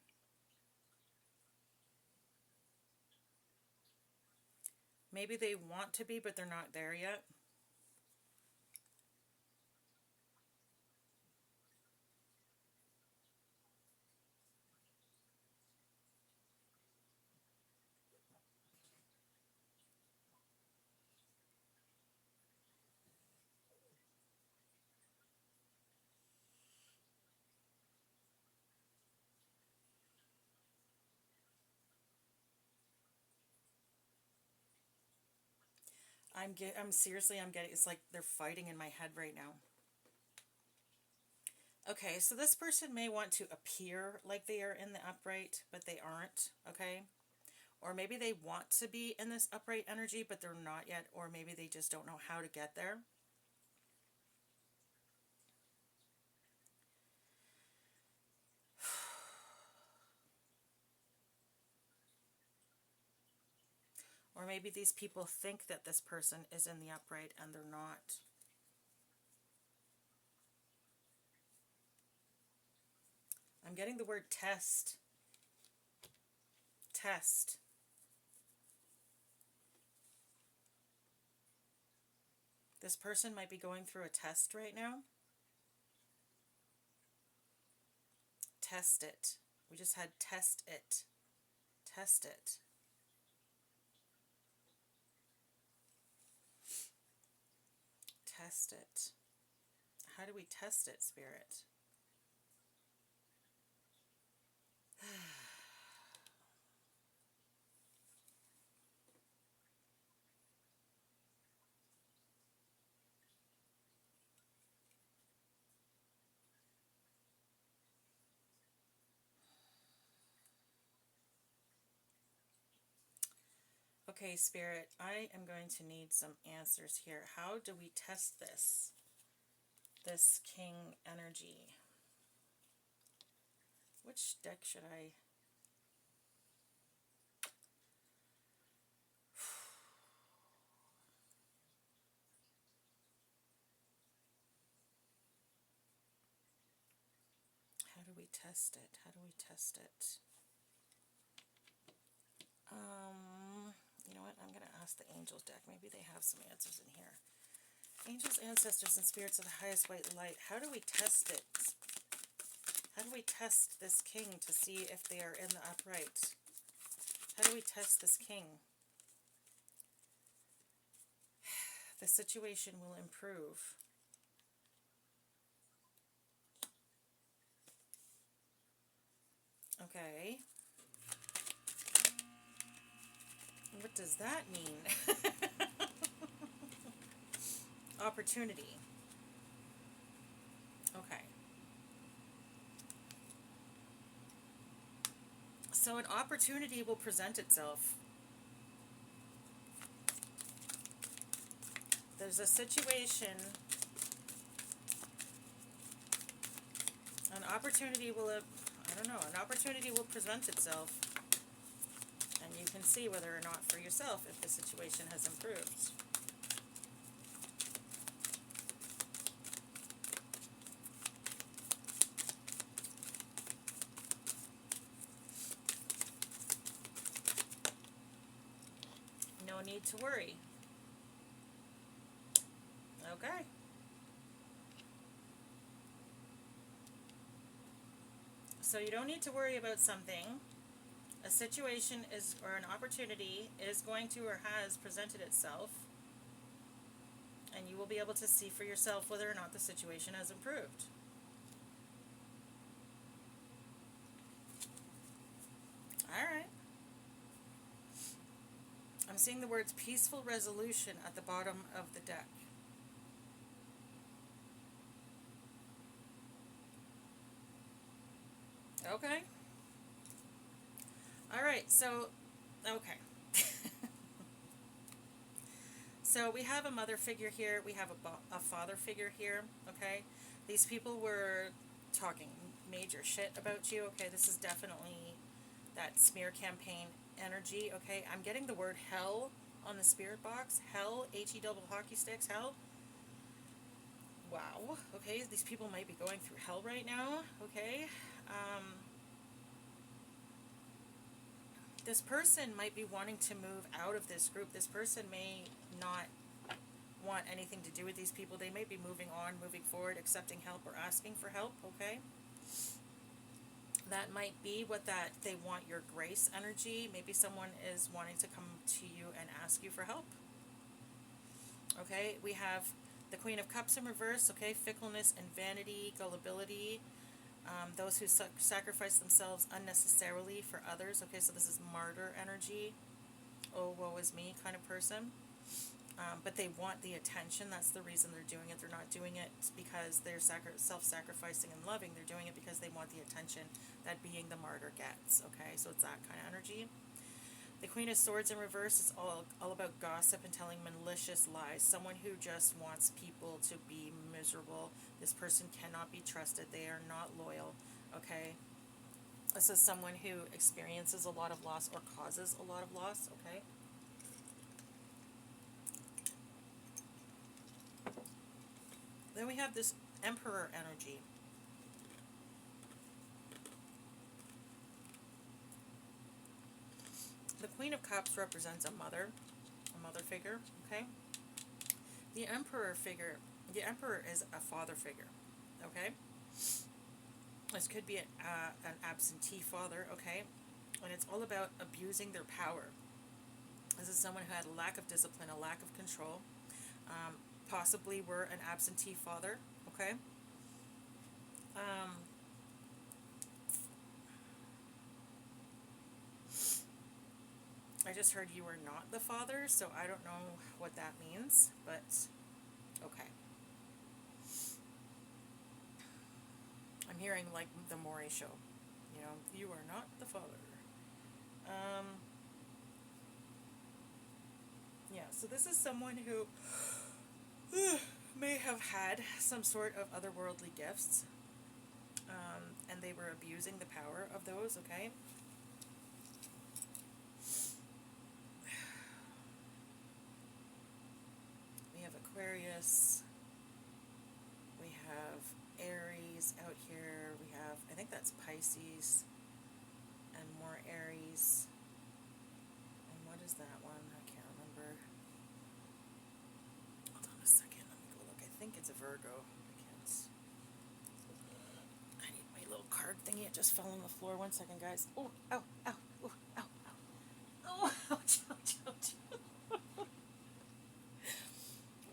Maybe they want to be, but they're not there yet. I'm seriously, I'm getting, it's like they're fighting in my head right now. Okay, so this person may want to appear like they are in the upright, but they aren't, okay? Or maybe they want to be in this upright energy, but they're not yet. Or maybe they just don't know how to get there. Or maybe these people think that this person is in the upright and they're not. I'm getting the word test. Test. This person might be going through a test right now. Test it. We just had test it. Test it. Test it. How do we test it, Spirit? Okay, Spirit, I am going to need some answers here. How do we test this? This King energy. Which deck should I... How do we test it? How do we test it? You know what? I'm going to ask the Angels deck. Maybe they have some answers in here. Angels, ancestors, and spirits of the highest white light. How do we test it? How do we test this king to see if they are in the upright? How do we test this king? The situation will improve. Okay. What does that mean? Opportunity. Okay. So an opportunity will present itself. There's a situation. An opportunity will, I don't know, an opportunity will present itself. And you can see whether or not for yourself if the situation has improved. No need to worry. Okay. So you don't need to worry about something. A situation is, or an opportunity is going to or has presented itself, and you will be able to see for yourself whether or not the situation has improved. Alright. I'm seeing the words peaceful resolution at the bottom of the deck. Okay. Alright, so, okay. So we have a mother figure here, we have a father figure here, okay? These people were talking major shit about you, okay? This is definitely that smear campaign energy, okay? I'm getting the word hell on the spirit box. Hell, H-E double hockey sticks, hell. Wow, okay, these people might be going through hell right now, okay? This person might be wanting to move out of this group. This person may not want anything to do with these people. They may be moving on, moving forward, accepting help or asking for help, okay? That might be what that they want your grace energy. Maybe someone is wanting to come to you and ask you for help. Okay, we have the Queen of Cups in reverse, okay? Fickleness and vanity, gullibility. Those who sacrifice themselves unnecessarily for others. Okay, so this is martyr energy. Oh, woe is me kind of person. But they want the attention. That's the reason they're doing it. They're not doing it because they're self-sacrificing and loving. They're doing it because they want the attention that being the martyr gets. Okay, so it's that kind of energy. The Queen of Swords in reverse is all about gossip and telling malicious lies. Someone who just wants people to be miserable. This person cannot be trusted. They are not loyal. Okay? This is someone who experiences a lot of loss or causes a lot of loss. Okay? Then we have this Emperor energy. The Queen of Cups represents a mother figure, okay? The Emperor is a father figure, okay? This could be an absentee father, okay? And it's all about abusing their power. This is someone who had a lack of discipline, a lack of control, possibly were an absentee father, okay? I just heard you were not the father, so I don't know what that means, but okay. I'm hearing like the Maury show. You know, you are not the father. Yeah, so this is someone who may have had some sort of otherworldly gifts, and they were abusing the power of those, okay? We have Aquarius. We have Aries out here. We have, I think that's Pisces, and more Aries. And what is that one? I can't remember. Hold on a second. Let me go look. I think it's a Virgo. I need my little card thingy. It just fell on the floor. 1 second, guys. Oh, ow, ow, oh, ow, ow. Oh, ouch, ouch, ouch.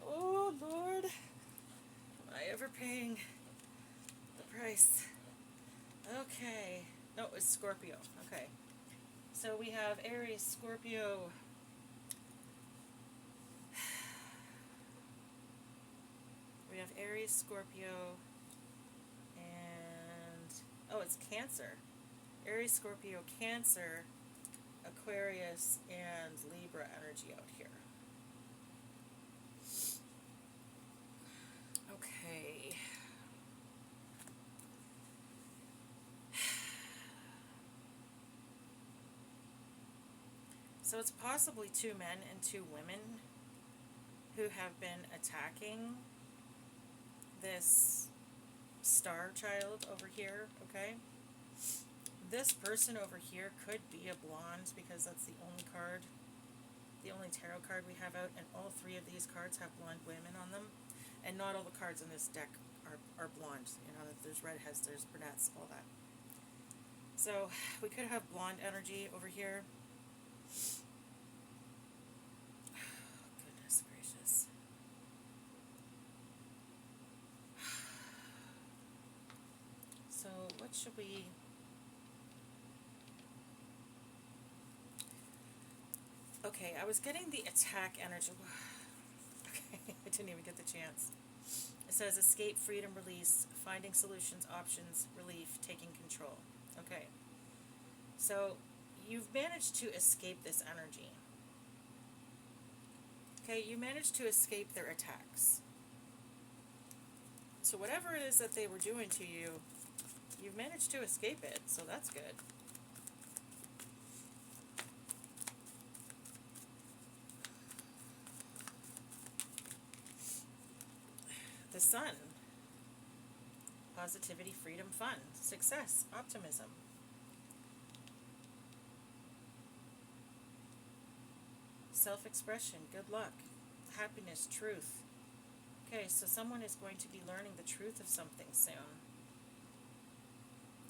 Oh, Lord. Am I ever paying the price? Okay. No, it's Scorpio. Okay. So we have Aries, Scorpio. We have Aries, Scorpio, and oh, it's Cancer. Aries, Scorpio, Cancer, Aquarius, and Libra energy out here. Okay. So it's possibly 2 men and 2 women who have been attacking this star child over here, okay? This person over here could be a blonde because that's the only tarot card we have out, and all 3 of these cards have blonde women on them, and not all the cards in this deck are blonde. You know, there's redheads, there's brunettes, all that. So we could have blonde energy over here. Goodness gracious. So what should we... Okay, I was getting the attack energy. Okay, I didn't even get the chance. It says escape, freedom, release, finding solutions, options, relief, taking control. Okay. So you've managed to escape this energy. Okay, you managed to escape their attacks. So whatever it is that they were doing to you, you've managed to escape it, so that's good. The Sun. Positivity, freedom, fun, success, optimism. Self-expression, good luck, happiness, truth. Okay, so someone is going to be learning the truth of something soon.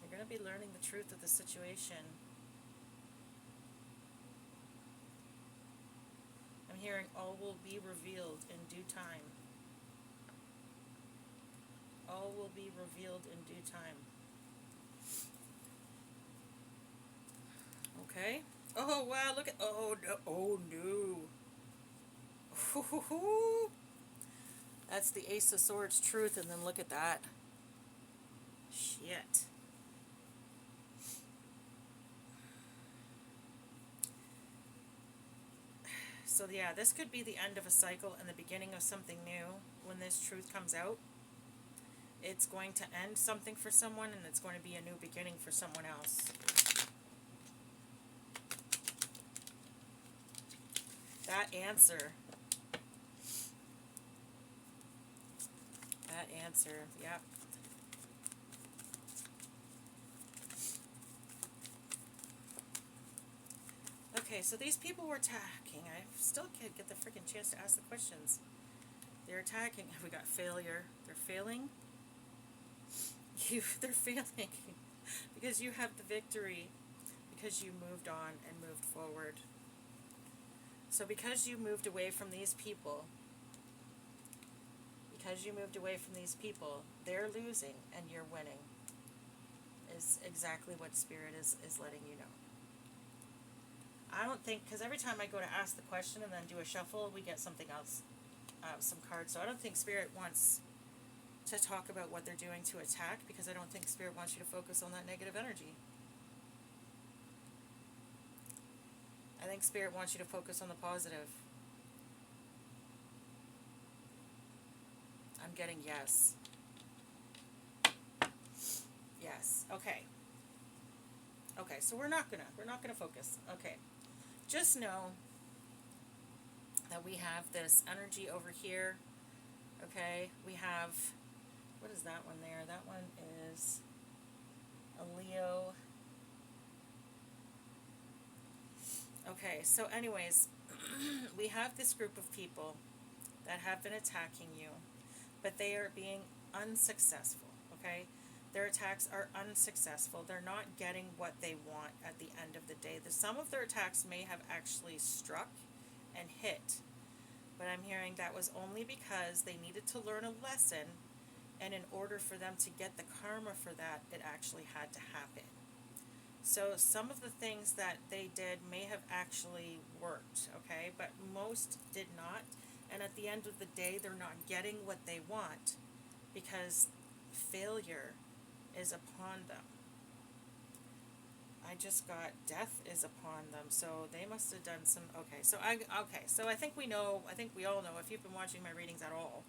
You're going to be learning the truth of the situation. I'm hearing all will be revealed in due time. All will be revealed in due time. Okay. Oh, wow, look at... Oh, no. Oh, no. That's the Ace of Swords truth, and then look at that. Shit. So yeah, this could be the end of a cycle and the beginning of something new. When this truth comes out, it's going to end something for someone, and it's going to be a new beginning for someone else. That answer. That answer, yep. Okay, so these people were attacking. I still can't get the freaking chance to ask the questions. They're attacking. We got failure. They're failing. They're failing because you have the victory, because you moved on and moved forward. So because you moved away from these people, they're losing and you're winning, is exactly what Spirit is letting you know. I don't think, because every time I go to ask the question and then do a shuffle, we get something else, some cards. So I don't think Spirit wants to talk about what they're doing to attack, because I don't think Spirit wants you to focus on that negative energy. I think Spirit wants you to focus on the positive. I'm getting yes. Yes. Okay. Okay, so we're not gonna focus. Okay. Just know that we have this energy over here. Okay, we have, what is that one there? That one is a Leo. Okay, so anyways, we have this group of people that have been attacking you, but they are being unsuccessful, okay? Their attacks are unsuccessful. They're not getting what they want at the end of the day. Some of their attacks may have actually struck and hit, but I'm hearing that was only because they needed to learn a lesson, and in order for them to get the karma for that, it actually had to happen. So some of the things that they did may have actually worked, okay, but most did not, and at the end of the day, they're not getting what they want because failure is upon them. I just got death is upon them, so they must have done some, so I think we all know, if you've been watching my readings at all,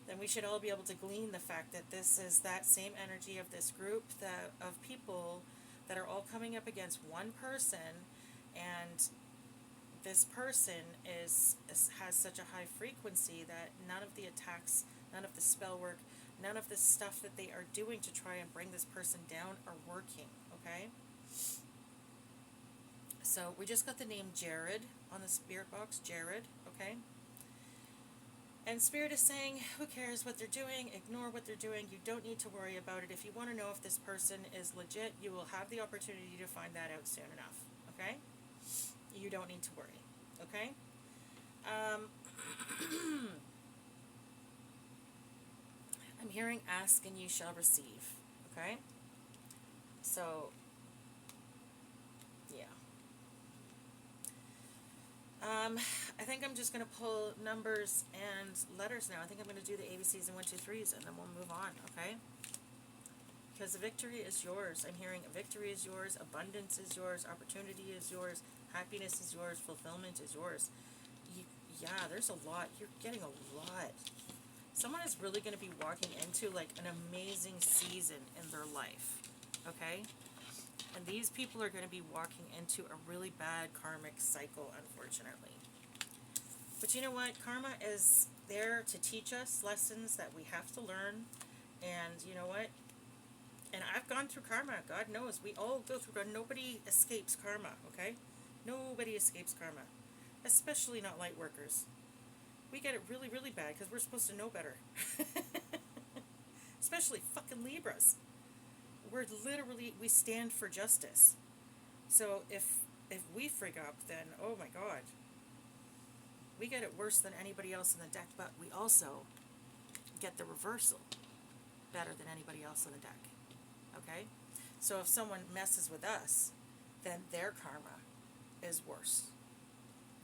then we should all be able to glean the fact that this is that same energy of this group of people that are all coming up against one person, and this person has such a high frequency that none of the attacks, none of the spell work, none of the stuff that they are doing to try and bring this person down are working, okay? So we just got the name Jared on the Spirit box, Jared, okay? And Spirit is saying, who cares what they're doing? Ignore what they're doing. You don't need to worry about it. If you want to know if this person is legit, you will have the opportunity to find that out soon enough, okay? You don't need to worry, okay? I'm hearing ask and you shall receive, okay? So, yeah. I think I'm just going to pull numbers and letters now. I think I'm going to do the ABCs and 1, 2, 3s, and then we'll move on, okay? Because the victory is yours. I'm hearing victory is yours, abundance is yours, opportunity is yours, happiness is yours, fulfillment is yours. Yeah, there's a lot. You're getting a lot. Someone is really going to be walking into like an amazing season in their life, okay? And these people are going to be walking into a really bad karmic cycle, unfortunately. But you know what? Karma is there to teach us lessons that we have to learn. And you know what? And I've gone through karma. God knows. We all go through karma. Nobody escapes karma, okay? Nobody escapes karma. Especially not light workers. We get it really, really bad because we're supposed to know better. Especially fucking Libras. We stand for justice. So if we frig up, then oh my God, we get it worse than anybody else in the deck. But we also get the reversal better than anybody else in the deck. Okay, so if someone messes with us, then their karma is worse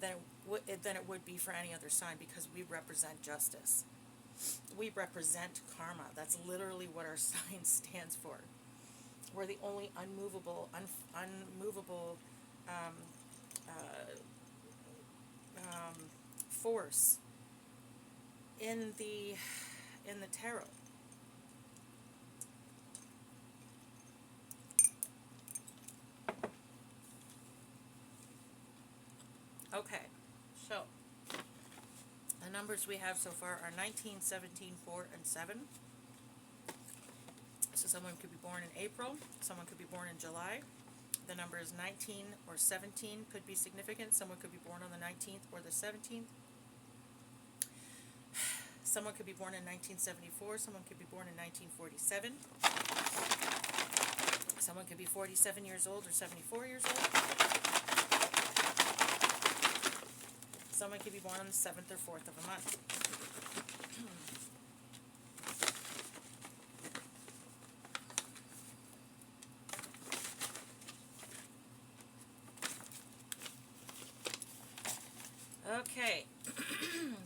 than it would be for any other sign, because we represent justice. We represent karma. That's literally what our sign stands for. We're the only unmovable, force in the tarot. Okay, so the numbers we have so far are 19, 17, 4, and 7. So someone could be born in April, someone could be born in July. The numbers 19 or 17 could be significant. Someone could be born on the 19th or the 17th. Someone could be born in 1974. Someone could be born in 1947. Someone could be 47 years old or 74 years old. Someone could be born on the 7th or 4th of a month. Okay,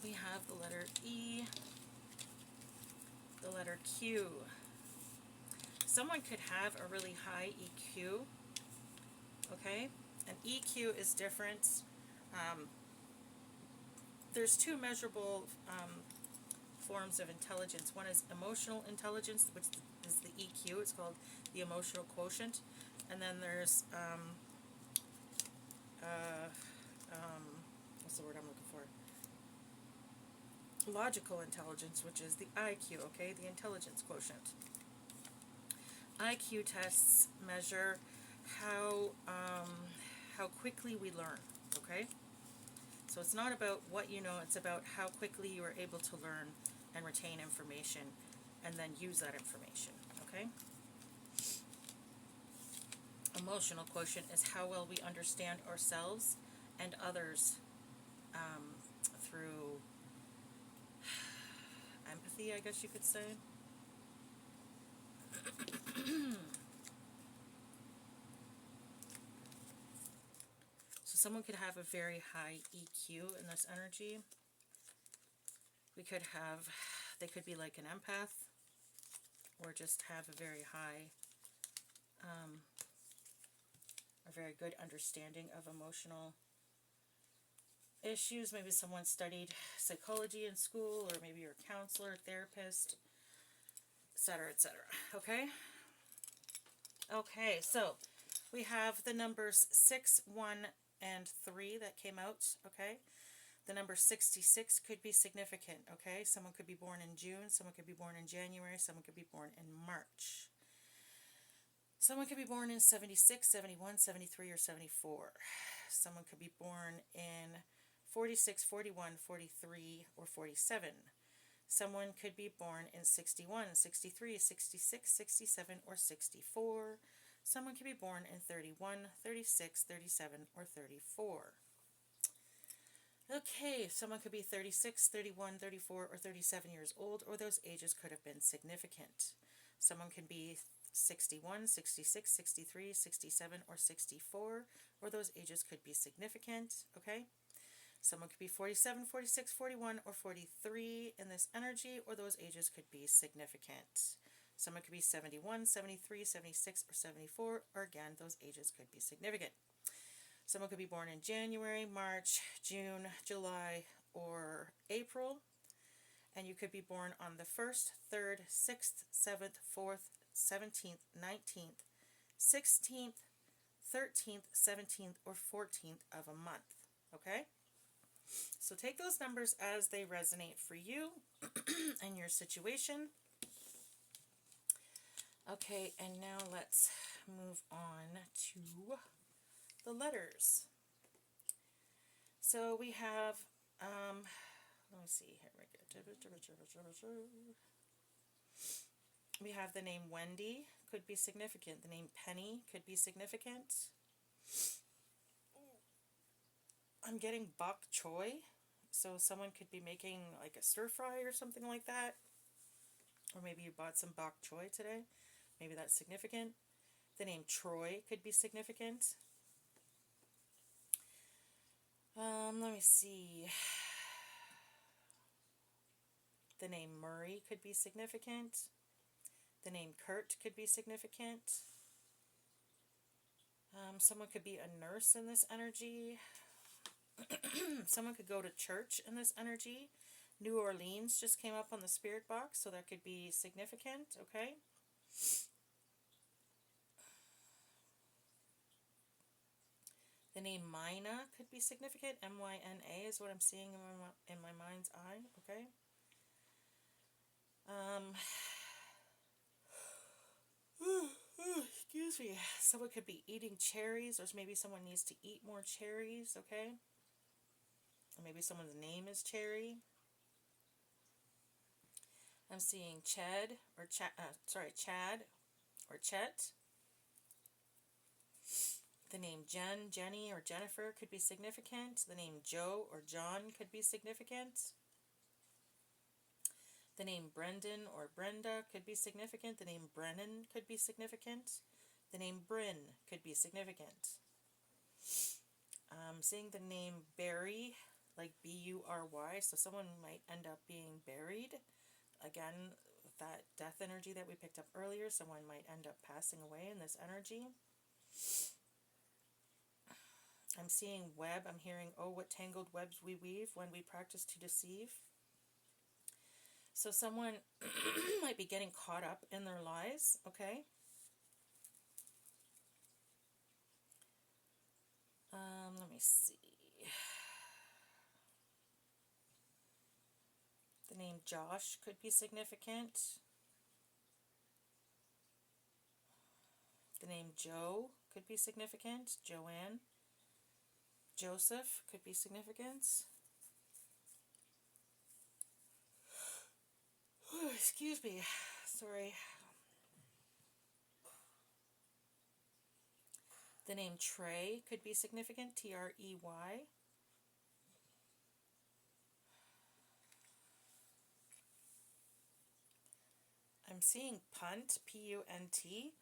we have the letter E, the letter Q. Someone could have a really high EQ, okay? An EQ is different. There's two measurable forms of intelligence. One is emotional intelligence, which is the EQ. It's called the emotional quotient. And then there's what's the word I'm looking for? Logical intelligence, which is the IQ, okay, the intelligence quotient. IQ tests measure how quickly we learn, okay? So it's not about what you know, it's about how quickly you are able to learn and retain information and then use that information, okay? Emotional quotient is how well we understand ourselves and others through empathy, I guess you could say. So someone could have a very high EQ in this energy. They could be like an empath, or just have a very high, a very good understanding of emotional issues. Maybe someone studied psychology in school, or maybe you're a counselor, therapist, etc., etc. Okay? Okay, so we have the numbers 6, 1, and 3 that came out, okay? The number 66 could be significant, okay? Someone could be born in June, someone could be born in January, someone could be born in March. Someone could be born in 76, 71, 73, or 74. Someone could be born in 46, 41, 43, or 47. Someone could be born in 61, 63, 66, 67, or 64. Someone could be born in 31, 36, 37, or 34. Okay, someone could be 36, 31, 34, or 37 years old, or those ages could have been significant. Someone can be 61, 66, 63, 67, or 64, or those ages could be significant, okay? Someone could be 47, 46, 41, or 43 in this energy, or those ages could be significant. Someone could be 71, 73, 76, or 74, or again, those ages could be significant. Someone could be born in January, March, June, July, or April, and you could be born on the 1st, 3rd, 6th, 7th, 4th, 17th, 19th, 16th, 13th, 17th, or 14th of a month, okay? So take those numbers as they resonate for you and your situation. Okay, and now let's move on to the letters. So we have, let me see, here we go. We have the name Wendy, could be significant. The name Penny could be significant. I'm getting bok choy, so someone could be making like a stir fry or something like that. Or maybe you bought some bok choy today. Maybe that's significant. The name Troy could be significant. Let me see. The name Murray could be significant. The name Kurt could be significant. Someone could be a nurse in this energy. Someone could go to church in this energy. New Orleans just came up on the spirit box, so that could be significant, okay? The name Mina could be significant. M-Y-N-A is what I'm seeing in my mind's eye, okay? Excuse me. Someone could be eating cherries, or maybe someone needs to eat more cherries, okay? Or maybe someone's name is Cherry. I'm seeing Chad or Chad or Chet. The name Jen, Jenny, or Jennifer could be significant. The name Joe or John could be significant. The name Brendan or Brenda could be significant. The name Brennan could be significant. The name Bryn could be significant. Seeing the name Barry, like B-U-R-Y, so someone might end up being buried. Again, with that death energy that we picked up earlier, someone might end up passing away in this energy. I'm seeing web. I'm hearing, oh, what tangled webs we weave when we practice to deceive. So someone might be getting caught up in their lies, okay? Let me see. The name Josh could be significant. The name Joe could be significant. Joanne. Joseph could be significant. Oh, excuse me. Sorry. The name Trey could be significant. T-R-E-Y. I'm seeing punt. P-U-N-T.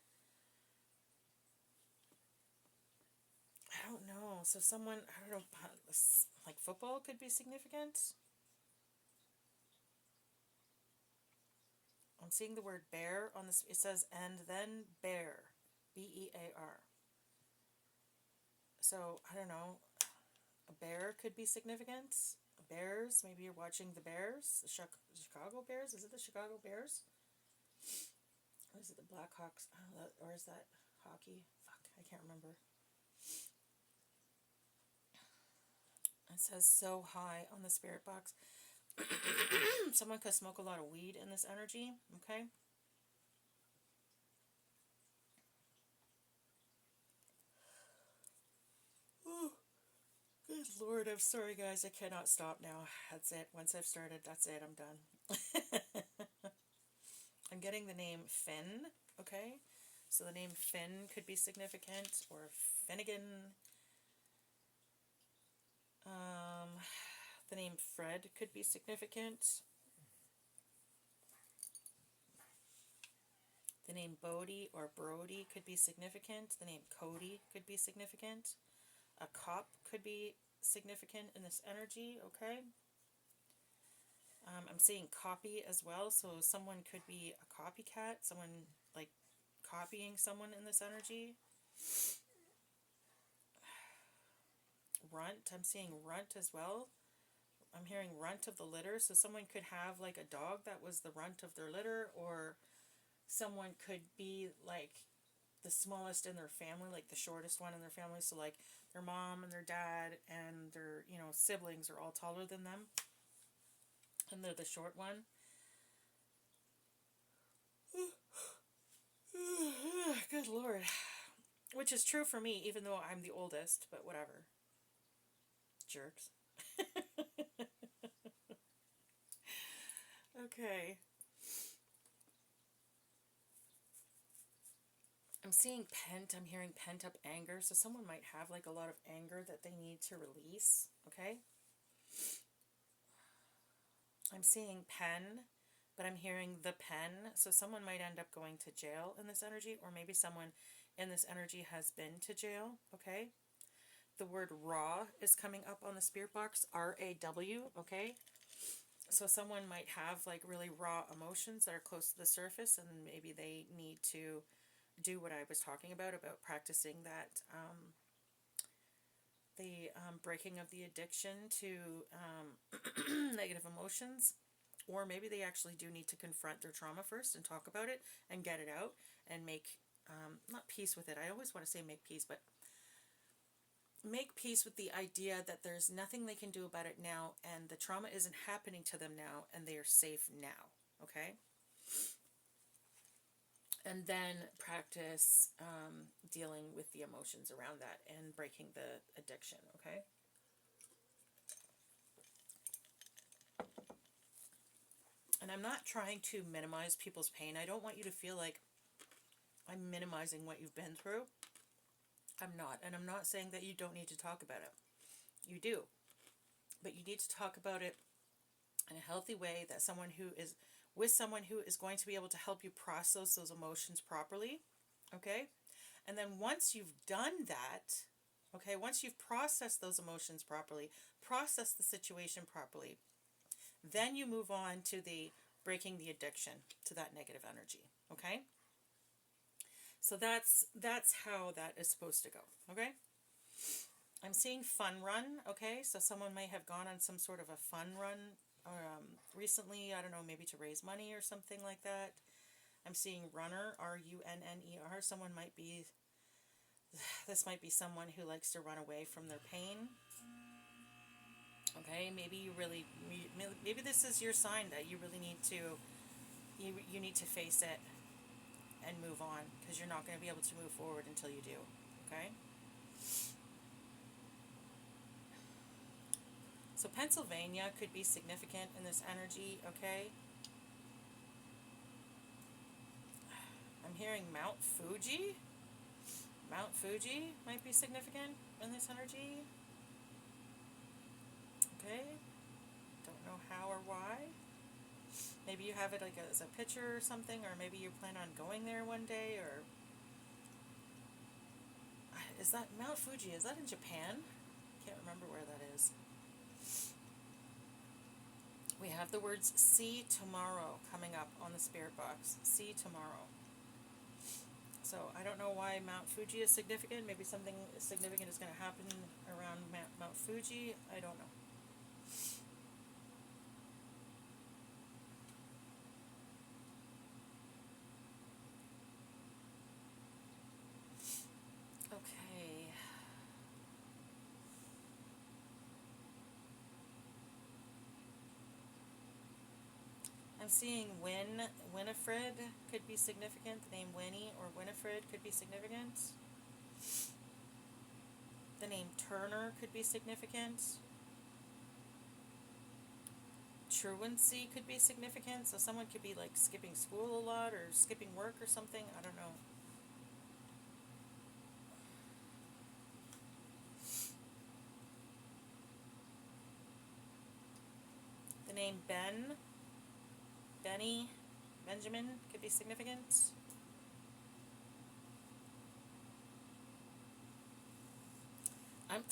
I don't know. So someone, I don't know, like football could be significant. I'm seeing the word bear on this. It says, and then bear. B-E-A-R. So, I don't know. A bear could be significant. Bears, maybe you're watching the Bears. The Chicago Bears? Is it the Chicago Bears? Or is it the Blackhawks? Or is that hockey? Fuck, I can't remember. It says so high on the spirit box. Someone could smoke a lot of weed in this energy, okay? Oh, good Lord, I'm sorry, guys. I cannot stop now. That's it. Once I've started, that's it. I'm done. I'm getting the name Finn, okay? So the name Finn could be significant, or Finnegan. The name Fred could be significant. The name Bodie or Brody could be significant. The name Cody could be significant. A cop could be significant in this energy, okay? I'm seeing copy as well, so someone could be a copycat, someone like copying someone in this energy. Runt, I'm seeing runt as well. I'm hearing runt of the litter, so someone could have like a dog that was the runt of their litter, or someone could be like the smallest in their family, like the shortest one in their family, so like their mom and their dad and their, siblings are all taller than them, and they're the short one. Good Lord. Which is true for me, even though I'm the oldest, but whatever. Jerks. Okay. I'm seeing I'm hearing pent up anger, so someone might have like a lot of anger that they need to release, okay? I'm seeing pen, but I'm hearing the pen, so someone might end up going to jail in this energy, or maybe someone in this energy has been to jail, okay? The word raw is coming up on the spirit box, R-A-W, okay? So someone might have like really raw emotions that are close to the surface, and maybe they need to do what I was talking about practicing that breaking of the addiction to negative emotions, or maybe they actually do need to confront their trauma first and talk about it and get it out and make, not peace with it. I always want to say make peace, but make peace with the idea that there's nothing they can do about it now, and the trauma isn't happening to them now, and they are safe now. Okay? And then practice dealing with the emotions around that and breaking the addiction. Okay? And I'm not trying to minimize people's pain. I don't want you to feel like I'm minimizing what you've been through. I'm not. And I'm not saying that you don't need to talk about it. You do. But you need to talk about it in a healthy way, that someone who is with someone who is going to be able to help you process those emotions properly. Okay? And then once you've done that, okay, once you've processed those emotions properly, processed the situation properly, then you move on to the breaking the addiction to that negative energy. Okay? So that's how that is supposed to go. Okay? I'm seeing fun run. Okay? So someone may have gone on some sort of a fun run recently. I don't know, maybe to raise money or something like that. I'm seeing runner, runner. Someone might be, this might be someone who likes to run away from their pain. Okay, maybe maybe this is your sign that you really need to, you need to face it and move on, because you're not going to be able to move forward until you do. Okay? So Pennsylvania could be significant in this energy. Okay? I'm hearing Mount Fuji. Mount Fuji might be significant in this energy. Okay? Don't know how or why. Maybe you have it like as a picture or something, or maybe you plan on going there one day, or... Is that Mount Fuji? Is that in Japan? Can't remember where that is. We have the words see tomorrow coming up on the spirit box. See tomorrow. So I don't know why Mount Fuji is significant. Maybe something significant is going to happen around Mount Fuji. I don't know. Okay. I'm seeing Winifred could be significant. The name Winnie or Winifred could be significant. The name Turner could be significant. Truancy could be significant. So someone could be like skipping school a lot or skipping work or something. I don't know. The name Benjamin could be significant. I'm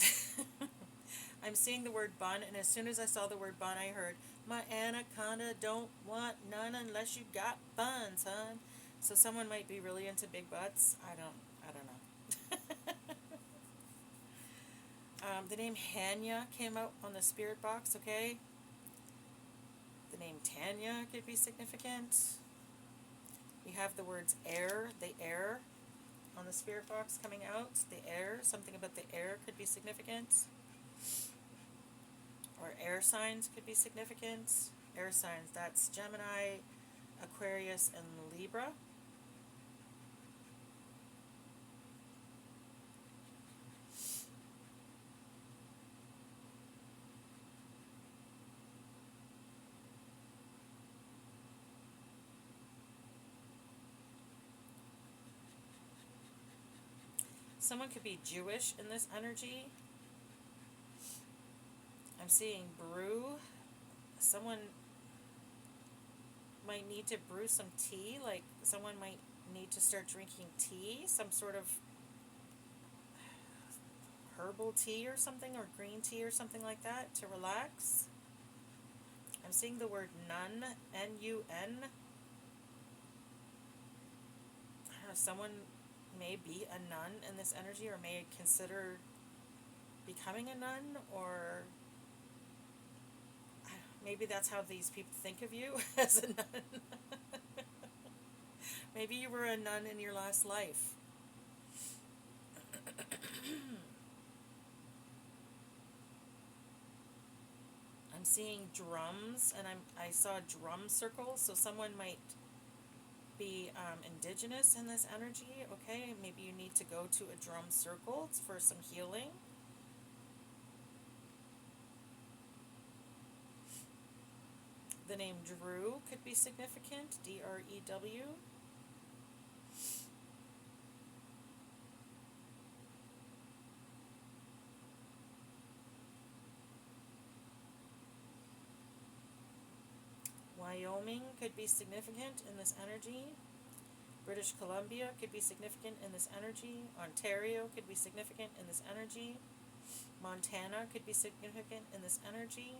I'm seeing the word bun, and as soon as I saw the word bun, I heard, my anaconda don't want none unless you got buns, hon. So someone might be really into big butts. I don't know. The name Hanya came out on the spirit box, okay? The name Tanya could be significant. We have the words air, the air, on the spirit box coming out. The air, something about the air could be significant. Or air signs could be significant. Air signs, that's Gemini, Aquarius, and Libra. Someone could be Jewish in this energy. I'm seeing brew. Someone might need to brew some tea. Like someone might need to start drinking tea, some sort of herbal tea or something, or green tea or something like that to relax. I'm seeing the word nun, N-U-N. Someone may be a nun in this energy, or may consider becoming a nun, or maybe that's how these people think of you as a nun. Maybe you were a nun in your last life. I'm seeing drums, and I saw drum circles, so someone might be indigenous in this energy. Okay, maybe you need to go to a drum circle for some healing. The name Drew could be significant. D-R-E-W. Wyoming could be significant in this energy. British Columbia could be significant in this energy. Ontario could be significant in this energy. Montana could be significant in this energy.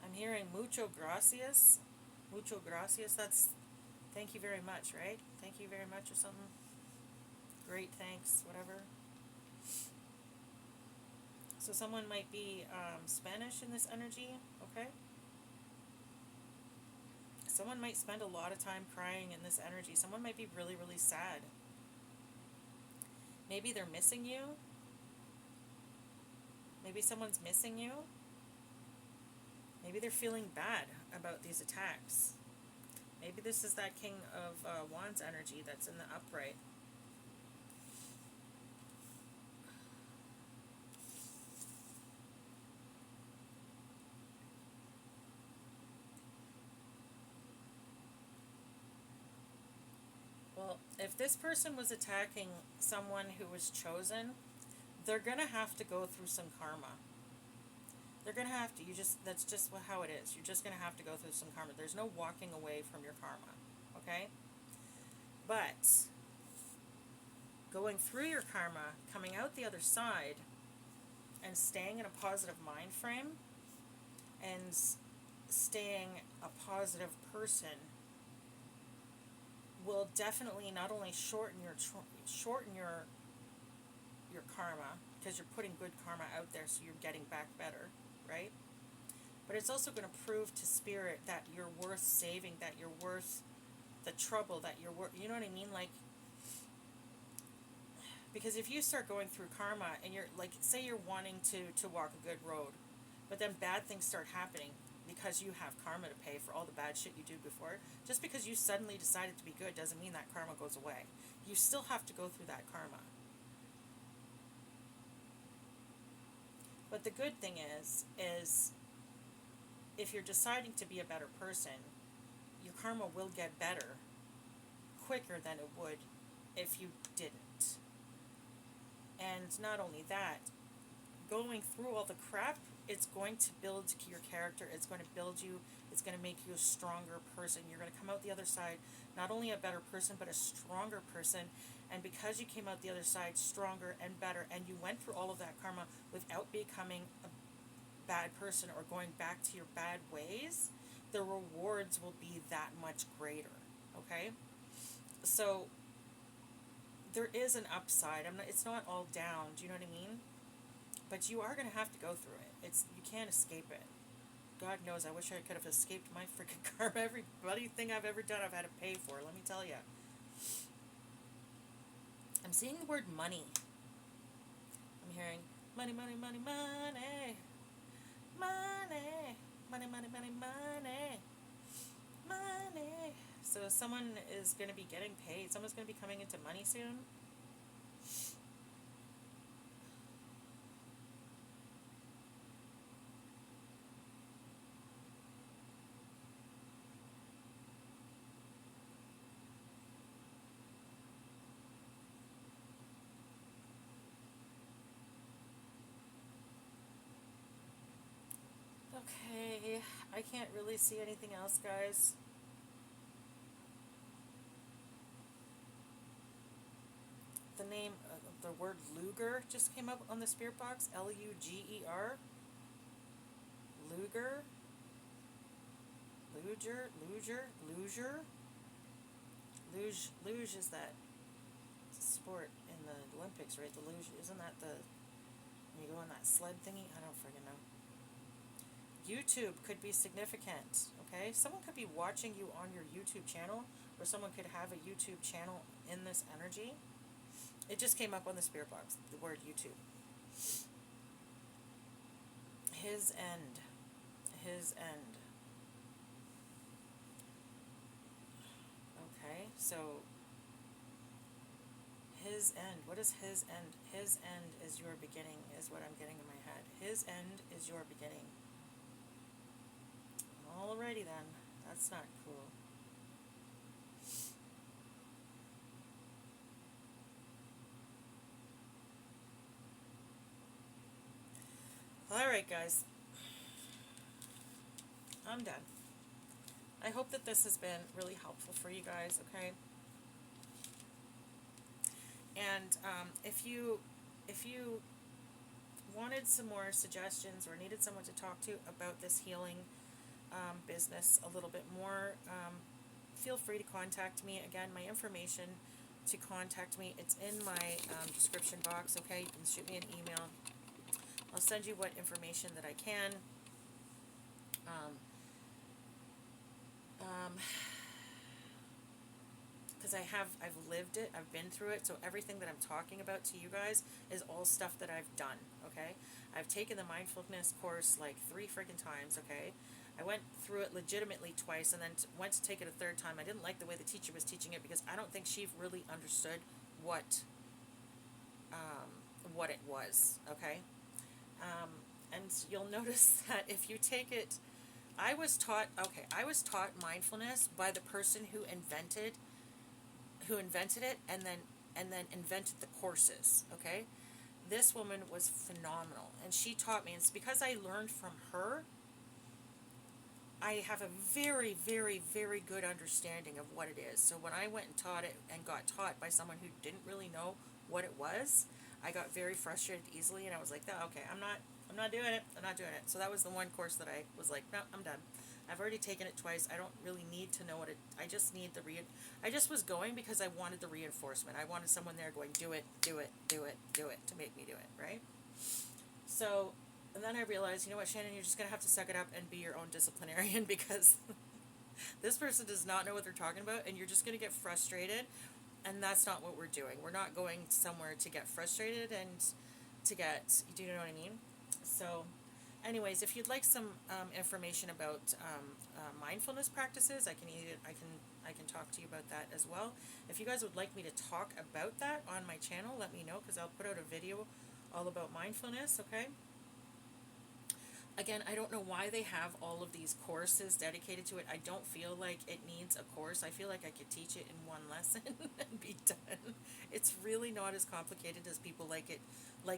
I'm hearing mucho gracias. Mucho gracias. That's thank you very much, right? Thank you very much or something. Great, thanks, whatever. So someone might be Spanish in this energy, okay? Someone might spend a lot of time crying in this energy. Someone might be really, really sad. Maybe they're missing you. Maybe someone's missing you. Maybe they're feeling bad about these attacks. Maybe this is that King of Wands energy that's in the upright. Well, if this person was attacking someone who was chosen, they're going to have to go through some karma. They're going to have to. That's just how it is. You're just going to have to go through some karma. There's no walking away from your karma. Okay? But going through your karma, coming out the other side, and staying in a positive mind frame, and staying a positive person will definitely not only shorten your karma, because you're putting good karma out there, so you're getting back better, right? But it's also going to prove to spirit that you're worth saving, that you're worth the trouble, that you're worth, you know what I mean? Like, because if you start going through karma and you're like, say you're wanting to walk a good road, but then bad things start happening because you have karma to pay for all the bad shit you did before. Just because you suddenly decided to be good doesn't mean that karma goes away. You still have to go through that karma. But the good thing is if you're deciding to be a better person, your karma will get better quicker than it would if you didn't. And not only that, going through all the crap, it's going to build your character, it's going to build you, it's going to make you a stronger person. You're going to come out the other side not only a better person, but a stronger person. And because you came out the other side stronger and better, and you went through all of that karma without becoming a bad person or going back to your bad ways, the rewards will be that much greater. Okay? So there is an upside. It's not all down. Do you know what I mean? But you are going to have to go through it. You can't escape it. God knows, I wish I could have escaped my freaking karma. Every bloody thing I've ever done, I've had to pay for. Let me tell you. I'm seeing the word money. I'm hearing money, money, money, money, money, money, money, money, money, money. So someone is going to be getting paid. Someone's going to be coming into money soon. Okay, I can't really see anything else, guys. name, the word Luger just came up on the spirit box. Luger. Luger. Luge is that sport in the Olympics, right? The luge, isn't that the, when you go on that sled thingy? I don't friggin' know. YouTube could be significant, okay? Someone could be watching you on your YouTube channel, or someone could have a YouTube channel in this energy. It just came up on the spirit box, the word YouTube. His end. His end. Okay, so his end. What is his end? His end is your beginning, is what I'm getting in my head. His end is your beginning. Alrighty then. That's not cool. Alright, guys. I'm done. I hope that this has been really helpful for you guys, okay? And if you wanted some more suggestions or needed someone to talk to about this healing business a little bit more, feel free to contact me. Again, my information to contact me, it's in my description box, okay? You can shoot me an email. I'll send you what information that I can. Because I've lived it, I've been through it, so everything that I'm talking about to you guys is all stuff that I've done, okay? I've taken the mindfulness course like 3 freaking times, okay? I went through it legitimately twice and then went to take it a 3rd time. I didn't like the way the teacher was teaching it because I don't think she really understood what it was, okay? And you'll notice that if you take it, I was taught mindfulness by the person who invented it and then invented the courses, okay? This woman was phenomenal, and she taught me, and it's because I learned from her, I have a very, very, very good understanding of what it is. So when I went and taught it and got taught by someone who didn't really know what it was, I got very frustrated easily, and I was like, oh, okay, I'm not doing it. So that was the one course that I was like, no, I'm done. I've already taken it twice. I don't really need to know what it, I just need I just was going because I wanted the reinforcement. I wanted someone there going, do it, to make me do it, right? So, and then I realized, you know what, Shannon, you're just going to have to suck it up and be your own disciplinarian because this person does not know what they're talking about, and you're just going to get frustrated, and that's not what we're doing. We're not going somewhere to get frustrated and to get, do you know what I mean? So, anyways, if you'd like some information about mindfulness practices, I can talk to you about that as well. If you guys would like me to talk about that on my channel, let me know, because I'll put out a video all about mindfulness, okay? Again, I don't know why they have all of these courses dedicated to it. I don't feel like it needs a course. I feel like I could teach it in one lesson and be done. It's really not as complicated as people like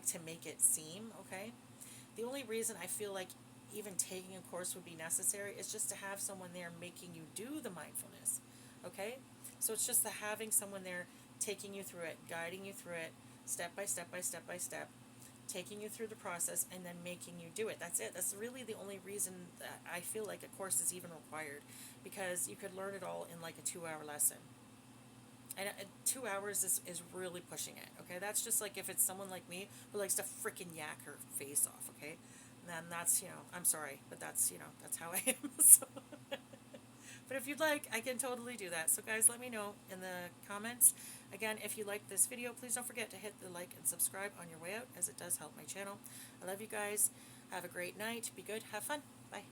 to make it seem, okay? The only reason I feel like even taking a course would be necessary is just to have someone there making you do the mindfulness, okay? So it's just the having someone there taking you through it, guiding you through it, step by step, taking you through the process and then making you do it. That's it. That's really the only reason that I feel like a course is even required, because you could learn it all in like a 2-hour lesson. And 2 hours is really pushing it, okay? That's just like if it's someone like me who likes to frickin' yak her face off, okay? Then that's, I'm sorry, but that's, that's how I am. So but if you'd like, I can totally do that. So guys, let me know in the comments. Again, if you like this video, please don't forget to hit the like and subscribe on your way out, as it does help my channel. I love you guys. Have a great night. Be good. Have fun. Bye.